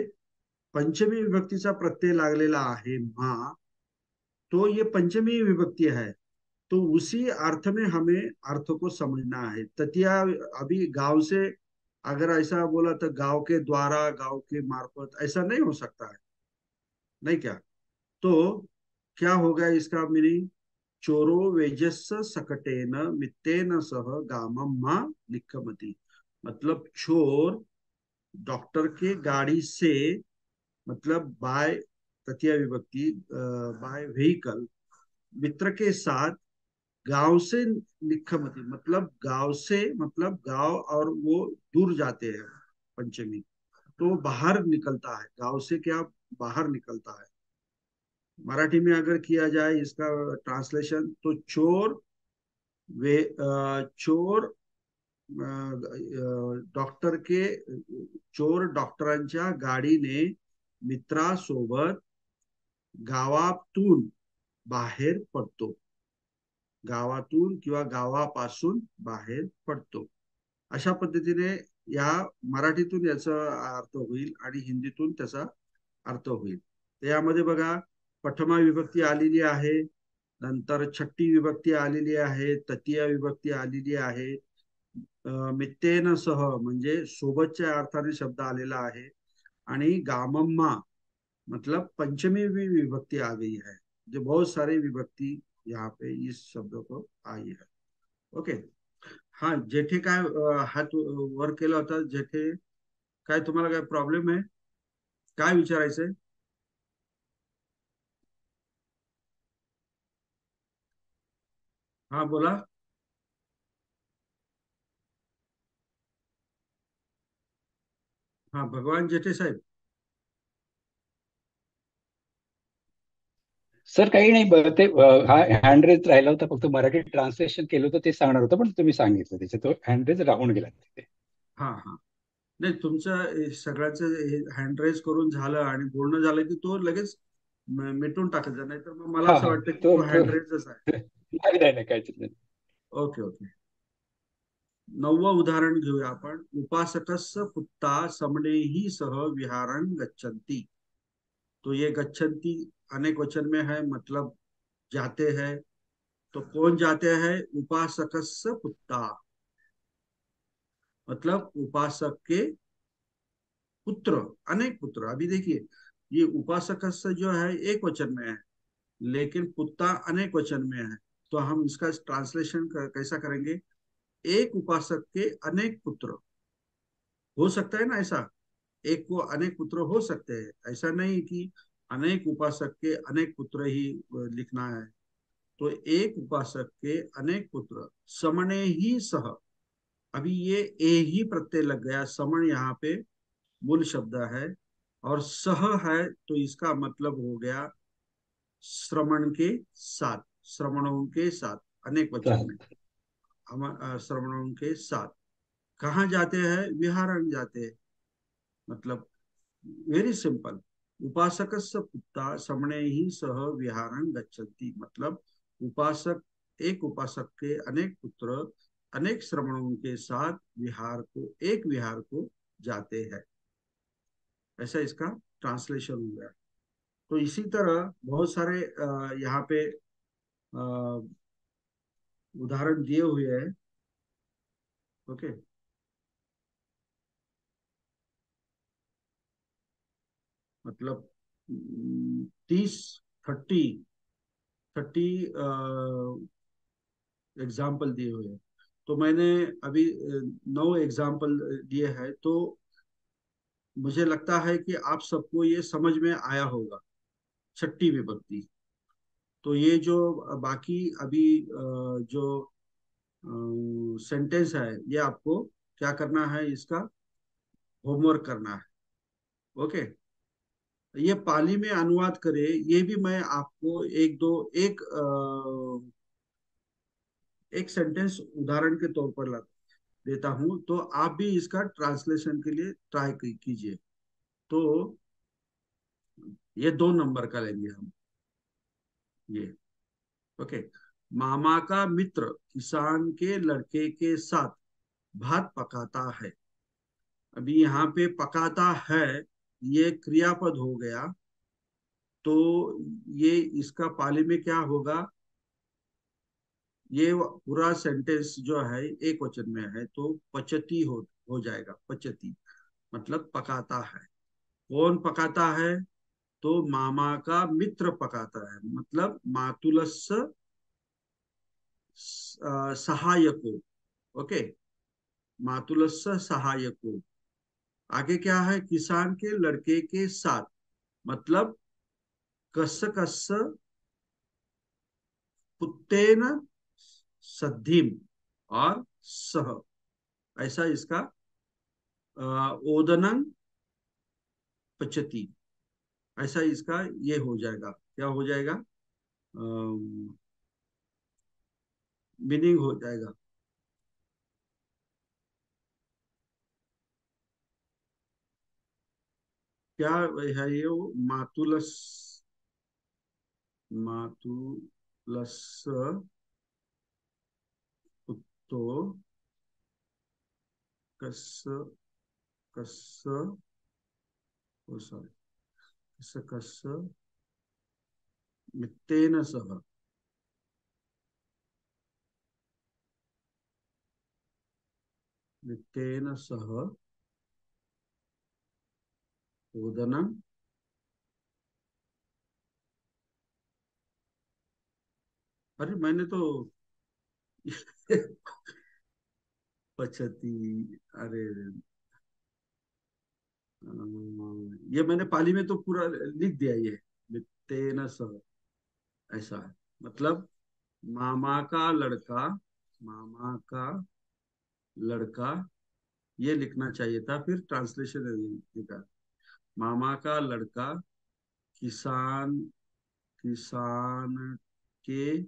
पंचमी विभक्तीचा प्रत्यय लागलेला आहे मा, तो ये पंचमी विभक्ति है। तो उसी अर्थ में हमें अर्थ को समझना है। ततिया, अभी गांव से अगर ऐसा बोला तो गांव के द्वारा, गांव के मार्फत, ऐसा नहीं हो सकता है, नहीं क्या? तो क्या हो गया इसका मीनिंग? चोरो वेजस्स सकटेन मित्तेन सह गामम मां निक्कमति, मतलब चोर डॉक्टर के गाड़ी से, मतलब बाय तृतीय विभक्ति, बाय व्हीकल, मित्र के साथ गांव से निक्कमति, मतलब गांव से, मतलब गांव और वो दूर जाते हैं। पंचमी तो बाहर निकलता है, गांव से क्या बाहर निकलता है। मराठी में अगर किया जाए इसका ट्रांसलेशन, तो चोर वे चोर डॉक्टर के, चोर डॉक्टरांच्या गाडीने मित्रासोबत गावातून बाहेर पडतो, गावातून किंवा गावापासून बाहेर पडतो, अशा पद्धतीने या मराठीतून याचा अर्थ होईल आणि हिंदीतून त्याचा अर्थ होईल. यामध्ये बघा, प्रथमा विभक्ती आलेली आहे, नंतर छठ्ठी विभक्ती आलेली आहे, तृतीय विभक्ती आलेली आहे, मित्तेन सह म्हणजे सोबतच्या अर्थाने शब्द आलेला आहे, आणि गामम्मा मतलब पंचमी भी विभक्ति आ गई है। जो बहुत सारी विभक्ति यहाँ पे इस शब्द को आई है। ओके। हाँ, जेठे काय हात वर केला होता? जेठे, काय तुम्हाला काय प्रॉब्लेम आहे? काय विचारायचंय? हाँ, बोला. हाँ, भगवान जेठे साहेब. सर काही नाही ते हा हँड रेज राहिला होता, फक्त मराठी ट्रान्सलेशन केलं होतं ते सांगणार होतं, पण तुम्ही सांगितलं त्याच्यात तो हँड रेज राहून गेला तिथे. हा हा, नाही तुमचं सगळ्याचं हँड रेज करून झालं आणि बोलणं झालं की तो लगेच मिटून टाकायचा, नाही तर मग मला हा असं हा, वाटतं की तो तो तो हँड रेजच आहे. नाही नाही नाही, काहीच नाही. Okay okay. 9वं उदाहरण घेऊया आपण. उपासकस्य पुत्ता समनेहि सह विहारं गच्छन्ति. तो ये गच्छन्ति अनेक वचन में है, मतलब जाते हैं। तो कौन जाते हैं? उपासकस्य पुत्ता, मतलब उपासक के पुत्र, अनेक पुत्र। अभी देखिए, ये उपासकस्य जो है एक वचन में है, लेकिन पुत्ता अनेक वचन में है। तो हम इसका ट्रांसलेशन कैसा करेंगे? एक उपासक के अनेक पुत्र हो सकता है ना, ऐसा एक को अनेक पुत्र हो सकते हैं, ऐसा नहीं कि अनेक उपासक के अनेक पुत्र ही लिखना है। तो एक उपासक के अनेक पुत्र समने ही सह, अभी ये ए ही प्रत्यय लग गया, समण यहाँ पे मूल शब्द है, और सह है तो इसका मतलब हो गया श्रवण के साथ, श्रवणों के साथ, अनेक वचन में श्रवणों के साथ। कहाँ जाते हैं? विहारण जाते हैं, मतलब वेरी सिंपल। उपासकस्य पुत्ता समणे ही सह विहारं गच्छन्ति, मतलब उपासक, एक उपासक के अनेक पुत्र अनेक श्रवणों के साथ विहार को, एक विहार को जाते हैं। ऐसा इसका ट्रांसलेशन हो गया। तो इसी तरह बहुत सारे यहाँ पे उदाहरण दिए हुए हैं। ओके। मतलब 30 30 30 एग्जाम्पल दिए हुए हैं। तो मैंने अभी 9 एग्जाम्पल दिए हैं। तो मुझे लगता है कि आप सबको ये समझ में आया होगा, छठी विभक्ति। तो ये जो बाकी अभी जो सेंटेंस है, ये आपको क्या करना है, इसका होमवर्क करना है। ओके। ये पाली में अनुवाद करे, ये भी मैं आपको एक सेंटेंस उदाहरण के तौर पर देता हूं, तो आप भी इसका ट्रांसलेशन के लिए ट्राई कीजिए। तो ये 2 नंबर का लेंगे हम। ये ओके। मामा का मित्र किसान के लड़के के साथ भात पकाता है। अभी यहाँ पे पकाता है, ये क्रियापद हो गया। तो ये इसका पाली में क्या होगा, ये पूरा सेंटेंस जो है एक वचन में है, तो पचती हो जाएगा। पचती मतलब पकाता है। कौन पकाता है? तो मामा का मित्र पकाता है, मतलब मातुलस्य सहायको। ओके, मातुलस्य सहायको। आगे क्या है? किसान के लड़के के साथ, मतलब कस्य कस्य पुत्तेन सद्धिम और सह, ऐसा इसका ओदनंग पचती, ऐसा इसका ये हो जाएगा। क्या हो जाएगा? मीनिंग हो जाएगा। क्या है ये? वो मातुलस, मातुलस पुत्तो कस कस सॉरी कस कस मित्तेन सह, मित्तेन सह ओदनम अरे मैंने तो पचती, अरे ये मैंने पाली में तो पूरा लिख दिया। ये मित्तेन सह ऐसा है, मतलब मामा का लड़का, मामा का लड़का, ये लिखना चाहिए था, फिर ट्रांसलेशन लिखा। मामा का लड़का किसान, किसान के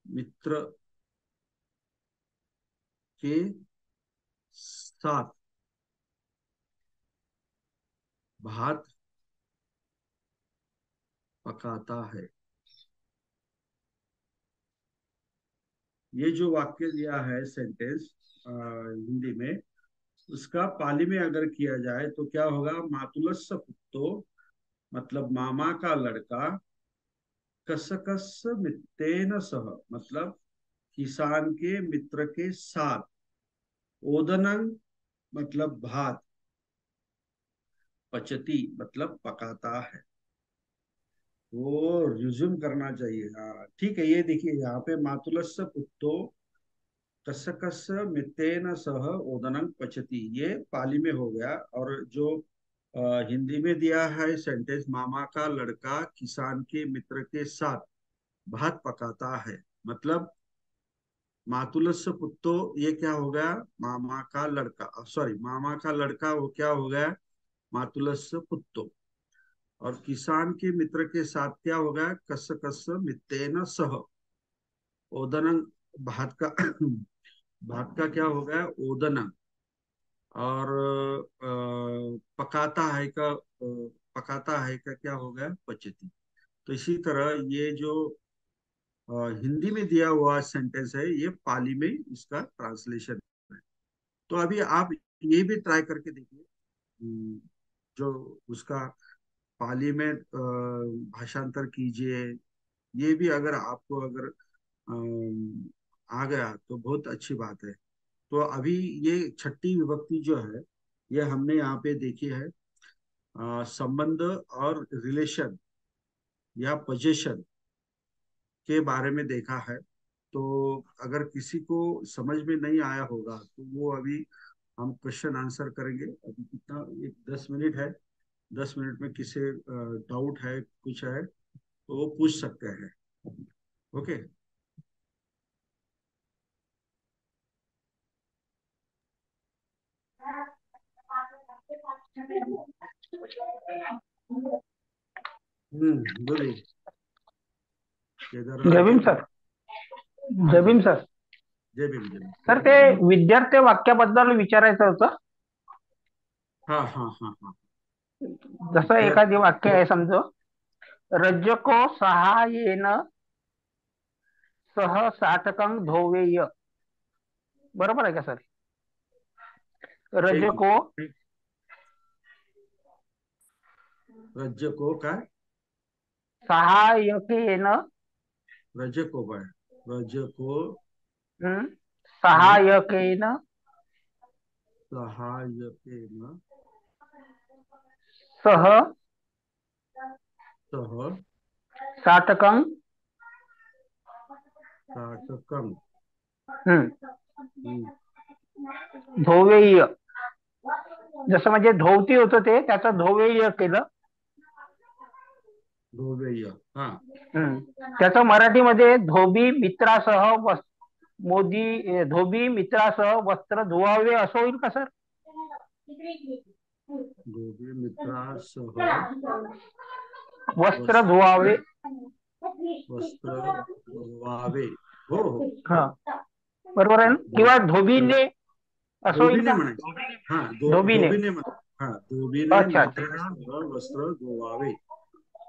मित्र के साथ भात पकाता है। ये जो वाक्य दिया है सेंटेंस हिंदी में, उसका पाली में अगर किया जाए तो क्या होगा? मातुलस्य पुत्तो, मतलब मामा का लड़का, कसकस मित्तेन सह, मतलब किसान के मित्र के साथ, ओदनंग मतलब भात, पचती मतलब पकाता है। वो रिज्यूम करना चाहिए। हाँ ठीक है। ये देखिए यहाँ पे मातुलस्य पुत्तो कसकस मित्तेन सह ओदनंग पचती, ये पाली में हो गया। और जो हिंदी में दिया है सेंटेंस, मामा का लड़का किसान के मित्र के साथ भात पकाता है, मतलब मातुलस्य पुत्तो, ये क्या हो गया? मामा का लड़का, सॉरी, मामा का लड़का वो क्या हो गया? मातुलस्य पुत्तो। और किसान के मित्र के साथ क्या हो गया? कस कस मित्तेन सह ओदनंग, भात का भात का क्या हो गया? ओदनंग। और पकाता है का क्या हो गया? पचती। तो इसी तरह ये जो हिंदी में दिया हुआ सेंटेंस है, ये पाली में इसका ट्रांसलेशन है। तो अभी आप ये भी ट्राई करके देखिए, जो उसका पाली में भाषांतर कीजिए। ये भी अगर आपको अगर आ गया तो बहुत अच्छी बात है। तो अभी ये छठी विभक्ति जो है, ये हमने यहाँ पे देखी है। संबंध और रिलेशन या पोजीशन के बारे में देखा है। तो अगर किसी को समझ में नहीं आया होगा तो वो अभी हम क्वेश्चन आंसर करेंगे। अभी कितना, एक 10 मिनट है, 10 मिनट में किसी डाउट है, कुछ है तो वो पूछ सकते हैं। ओके। बोलिए केदारनाथ जय भीम जी। सर. हाँ जय जी, भीम सर. जय भीम जय भीम। सर ते विद्यार्थी वाक्याबद्दल विचारायचं होतं. हाँ हाँ हाँ हाँ। जसं एखादी वाक्य आहे समजा, रज्जको सहाय्येन सह साठकं धोवेय. बरोबर आहे का सर? रज्जको रज्ज को काय? सहाय्यकेन रज को काय? रज को सहाय्यकेन सहाय्यकेन सह सह साठकं साठकं धोवेय. जसं म्हणजे धोवती होतं ते, त्याचं धोवेय केलं. धोवेय. हा. त्याचं मराठीमध्ये धोबी मित्रासह धोबी मित्रासह वस्त्र धुवावे असं होईल का सर? धोबी मित्रासह वस्त्र धुवावे. वस्त्र धुवावे. हो हो. हा बरोबर आहे ना? किंवा धोबीने असं होईल का? हा धोबीने. हा धोबीने अच्छा. मित्रासह वस्त्र धुवावे.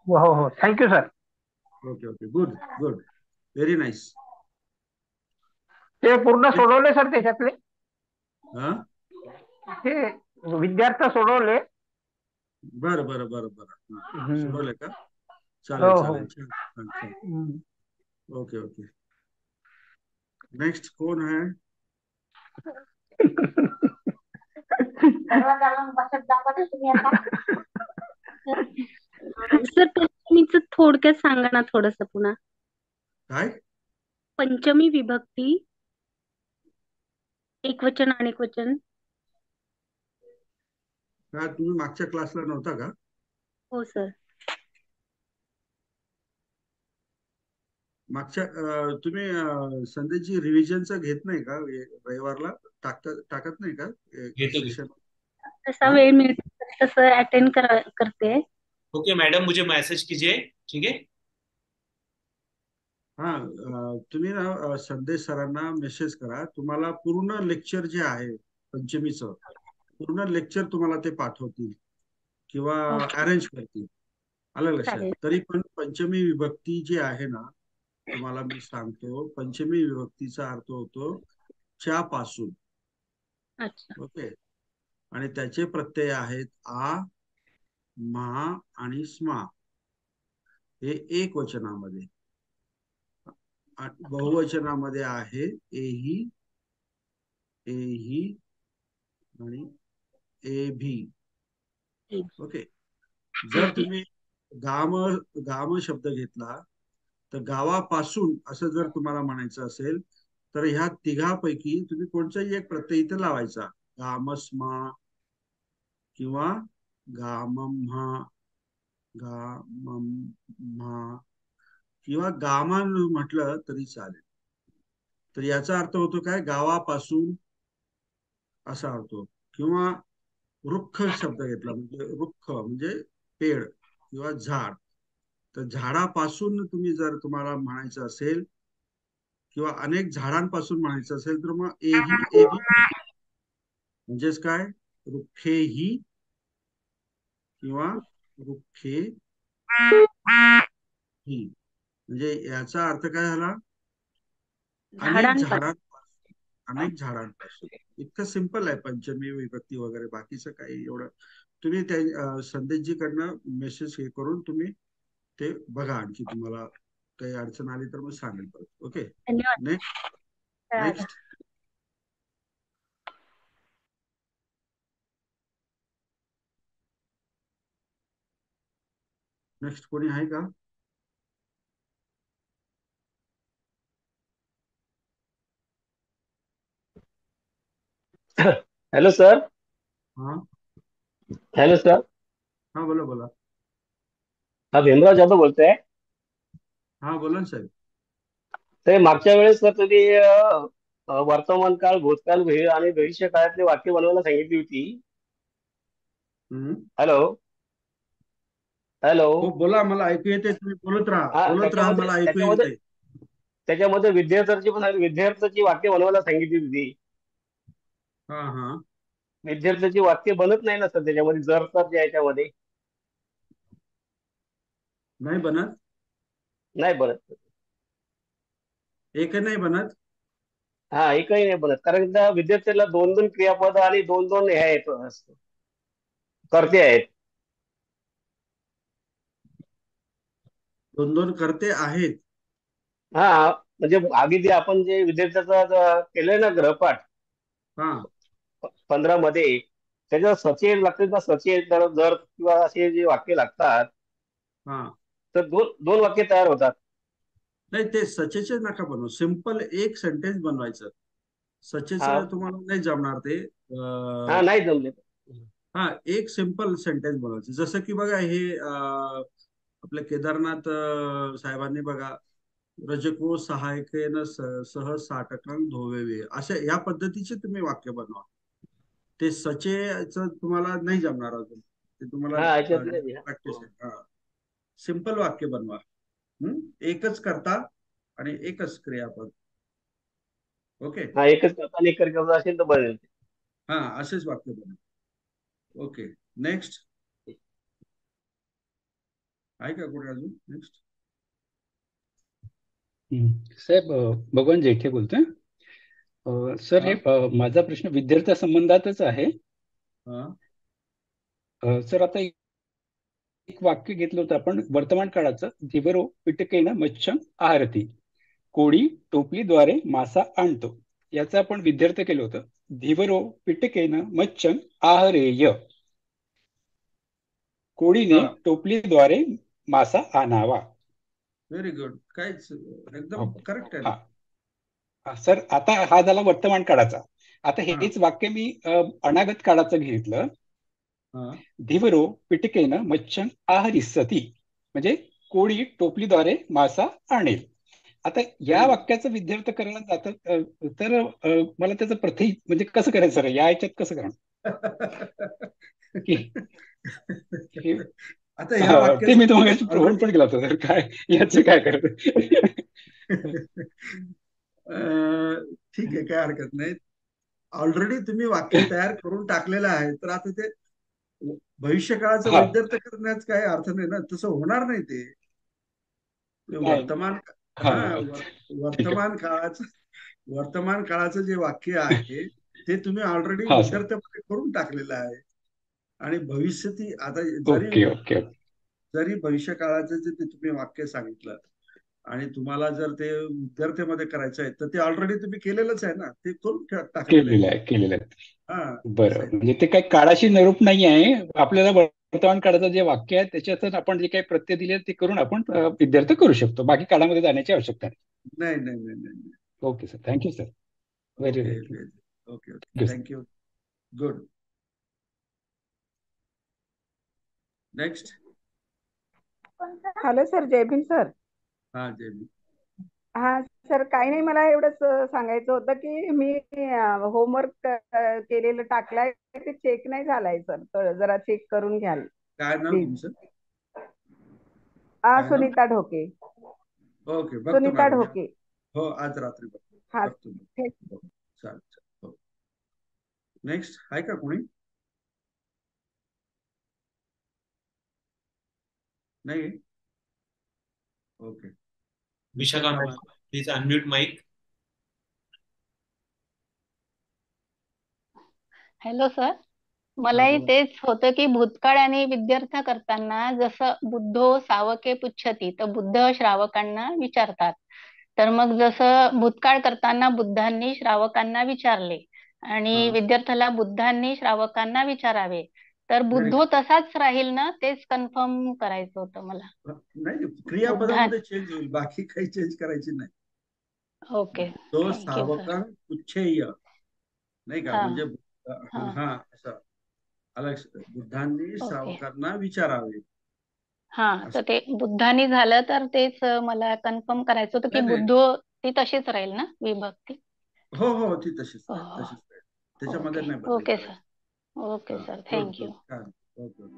हो हो. Thank you sir. Okay okay. Good good. Very nice. ते पूर्ण सोडवले सर त्याच्यातले. ते विद्यार्थी सोडवले. बरं बरं बरं बरं. सोडवले का? चालेल चालेल. छान. Okay okay. नेक्स्ट कोण है? सर पंचमीचं थोडक्यात सांगा ना थोडस पुन्हा. काय? पंचमी विभक्ती, एकवचन अनेक वचन. काय तुम्ही मागच्या क्लासला नव्हता का? हो सर. मागच्या तुम्ही संदेशची रिव्हिजनचं घेत नाही का? रविवारला टाकत नाही का सेशन? जसा वेळ मिळतो तसं अटेंड करते. ओके मैडम, मुझे मैसेज कीजिए. ठीक है. हा तुम्ही ना संदेश सरांना मेसेज करा. तुम्हाला पूर्ण लेक्चर जे आहे पंचमीचं पूर्ण लेक्चर तुम्हाला ते पाठवतील किंवा अरेंज करतील. आलं लक्षात? तरी पण पंचमी विभक्ती जी आहे ना, तुम्हाला मी सांगतो, पंचमी विभक्तीचा अर्थ होतो च्या पासून. ओके. आणि त्याचे प्रत्यय आहेत आ, मा आणि स्मा. हे एक वचनामध्ये. बहुवचनामध्ये आहे एही, एही आणि एभी. ओके. जर तुम्ही गाम शब्द घेतला तर गावापासून असं जर तुम्हाला म्हणायचं असेल तर ह्या तिघापैकी तुम्ही कोणताही एक प्रत्यय इथे लावायचा. गामस्मा किंवा गामम्हा, गामम्हा किंवा गामान म्हटलं तरी चालेल. तर याचा अर्थ होतो काय? गावापासून असा होतो. किंवा रुक्ख शब्द घेतला म्हणजे रुक्ख म्हणजे पेड किंवा झाड. तर झाडापासून तुम्ही जर तुम्हाला म्हणायचं असेल किंवा अनेक झाडांपासून म्हणायचं असेल तर मग एही, एभी म्हणजेच काय? रुखेही किंवा रुखे ही. म्हणजे याचा अर्थ काय झाला? अनेक झाडांपासून. इतकं सिंपल आहे पंचमी विभक्ती वगैरे. बाकीचं काही एवढं तुम्ही त्या संदेशजीकडनं मेसेज हे करून तुम्ही ते बघा. आणखी तुम्हाला काही अडचण आली तर मग सांगेल परत. ओके. नेक्स्ट. नेक्स्ट कोणी आहे का? Hello sir. हा हॅलो सर. हा, बोला बोला. हा भीमराव जाधव बोलतोय. हा, बोला ना साहेब. ते मागच्या वेळेस सर तुम्ही वर्तमान काळ, भूतकाळ आणि भविष्य काळातली वाक्य बनवायला सांगितली होती. हम्म. हॅलो. हॅलो. हो, बोला, मला ऐकू येते. तुम्ही बोलत हा राहा, त्याच्यामध्ये मला ऐकू त्याच्यामध्ये येते. त्याच्यामध्ये विद्यार्थ्याची वाक्य बनवायला सांगितली होती. हा हा. विद्यार्थ्याची वाक्य बनत नाही ना सर त्याच्यामध्ये, जर तर याच्यामध्ये नाही बनत. नाही बनत. एक नाही बनत. हा एकही नाही बनत, कारण त्या विद्यार्थ्याला दोन दोन क्रियापद आणि दोन दोन हे आहेत, कर्ते आहेत. दोन दोन करते आहेत. हा म्हणजे आधी जे आपण जे विद्यार्थ्याचा केलंय ना गृहपाठ हा 15 मध्ये, त्याच्यात सचेत लागते ना, सचेत जर जर किंवा असे जे वाक्य लागतात हा. तर दोन दोन वाक्य तयार होतात. नाही, ते सचेचे नका बनवू. सिंपल एक सेंटेन्स बनवायचं. सचेच हा तुम्हाला नाही जमणार ते. हा नाही जमले. हा, एक सिंपल सेंटेन्स बनवायचं. जसं की बघा, हे आपल्या केदारनाथ साहेबांनी बघा, रजको सहायकेन सह साटकं धोवेवे, अशा या पद्धतीचे तुम्ही वाक्य बनवा. ते सचेच तुम्हाला नाही जमणार अजून. ते तुम्हाला हा याच्यात नाही. प्रॅक्टिस आहे. हा, सिंपल वाक्य बनवा. एकच करता आणि एकच क्रियापद. ओके. हा एकच करता आणि एक करता असेल तर बनेल. हा, असेच वाक्य बनवा. ओके. नेक्स्ट आहे का कोणी अजून? नेक्स्ट साहेब, भगवान जेठे बोलतोय. सर, हे माझा प्रश्न विद्यार्थ्या संबंधातच आहे. सर, आता एक वाक्य घेतलं होतं आपण वर्तमान काळाचं. धीवरो पिटकेन मच्छम आहारती, कोळी टोपलीद्वारे मासा आणतो. याचं आपण विद्यार्थी केलं होतं. धीवरो पिटकेन मच्छम आहरेय, कोळीने टोपलीद्वारे मासा आणावा. Very good. काहीच एकदम करेक्ट आहे. सर, आता हा झाला वर्तमान काळाचा. आता हेच वाक्य मी अनागत काळाचं घेतलं. धीवरो पिटकेन मच्छम आहरिष्यति, म्हणजे कोळी टोपलीद्वारे मासा आणेल. आता या वाक्याचं विद्यार्थी करायला जातं, तर मला त्याचं म्हणजे कसं करायचं सर? या याच्यात कसं करणार? आता ह्या वाक्याचं ते मी तुम्हाला प्रोव्हाइड पण केला होता सर. काय याचं काय करायचं? ठीक आहे, काय हरकत नाही. ऑलरेडी तुम्ही वाक्य तयार करून टाकलेलं आहे, तर आता ते भविष्य काळाचं वैद्यर्थ करण्यात काही अर्थ नाही ना. तसं होणार नाही ते. वर्तमान वर्तमान काळाचं जे वाक्य आहे ते तुम्ही ऑलरेडी विद्यार्थ्यामध्ये करून टाकलेलं आहे. आणि भविष्य आता जरी भविष्य काळाचं जे तुम्ही वाक्य सांगितलं आणि तुम्हाला जर ते विद्यार्थ्यामध्ये करायचं आहे, तर ते ऑलरेडी तुम्ही केलेलंच आहे ना. ते करून टाकलेलं आहे. बरं, म्हणजे ते काही काळाशी निरूप नाही आहे. आपल्याला वर्तमान काळाचं जे वाक्य आहे त्याच्यातून आपण जे काही प्रत्यय दिले ते करून आपण विद्यार्थी करू शकतो. बाकी काळामध्ये जाण्याची आवश्यकता नाही. नाही नाही नाही. Okay sir, thank you sir. Very okay. Thank you. Good. Next. Hello sir, जय भीम सर. हा, जय भीम. हा सर, काही नाही, मला एवढंच सांगायचं होतं की मी होमवर्क केलेलं टाकलाय, ते चेक नाही झालाय सर, तर जरा चेक करून घ्याल. काय नाव तुमचं? सुनीता ढोके. ओके, सुनीता ढोके. हो, आज रात्री बघतो. चालेल. नेक्स्ट आहे का कोणी? नाही. Okay. Vishakha, please unmute mic. Hello sir, मलाही तेच होतं की भूतकाळ आणि विद्यार्थ करताना जसं बुद्धो सावके पुच्छती, तर बुद्ध श्रावकांना विचारतात. तर मग जसं भूतकाळ करताना बुद्धांनी श्रावकांना विचारले आणि विद्यार्थ्याला बुद्धांनी श्रावकांना विचारावे, तर नाही बुद्धो तसाच राहील ना, तेच कन्फर्म करायचं होतं मला. नाही, क्रियापदामध्ये चेंज होईल, बाकी काही चेंज करायची नाही. ओके, तो थँक्यू सर. सावकां पुच्छेय नाही का, हा म्हणजे हा हा असं अलग, बुद्धांनी ओके. सावकांना विचारावे हा, असं. तर ते बुद्धानी झालं तर तेच मला कन्फर्म करायचं होतं की नाही नाही, बुद्धो ती तशीच राहील ना विभक्ती. हो हो, ती तशीच हो राहील, हो. तशीच राहील, त्याच्यामध्ये ओके नाही बदली ओके करायची. सर. ओके हा, सर, गुड थँक्यू. गुड, छान, गुड गुड.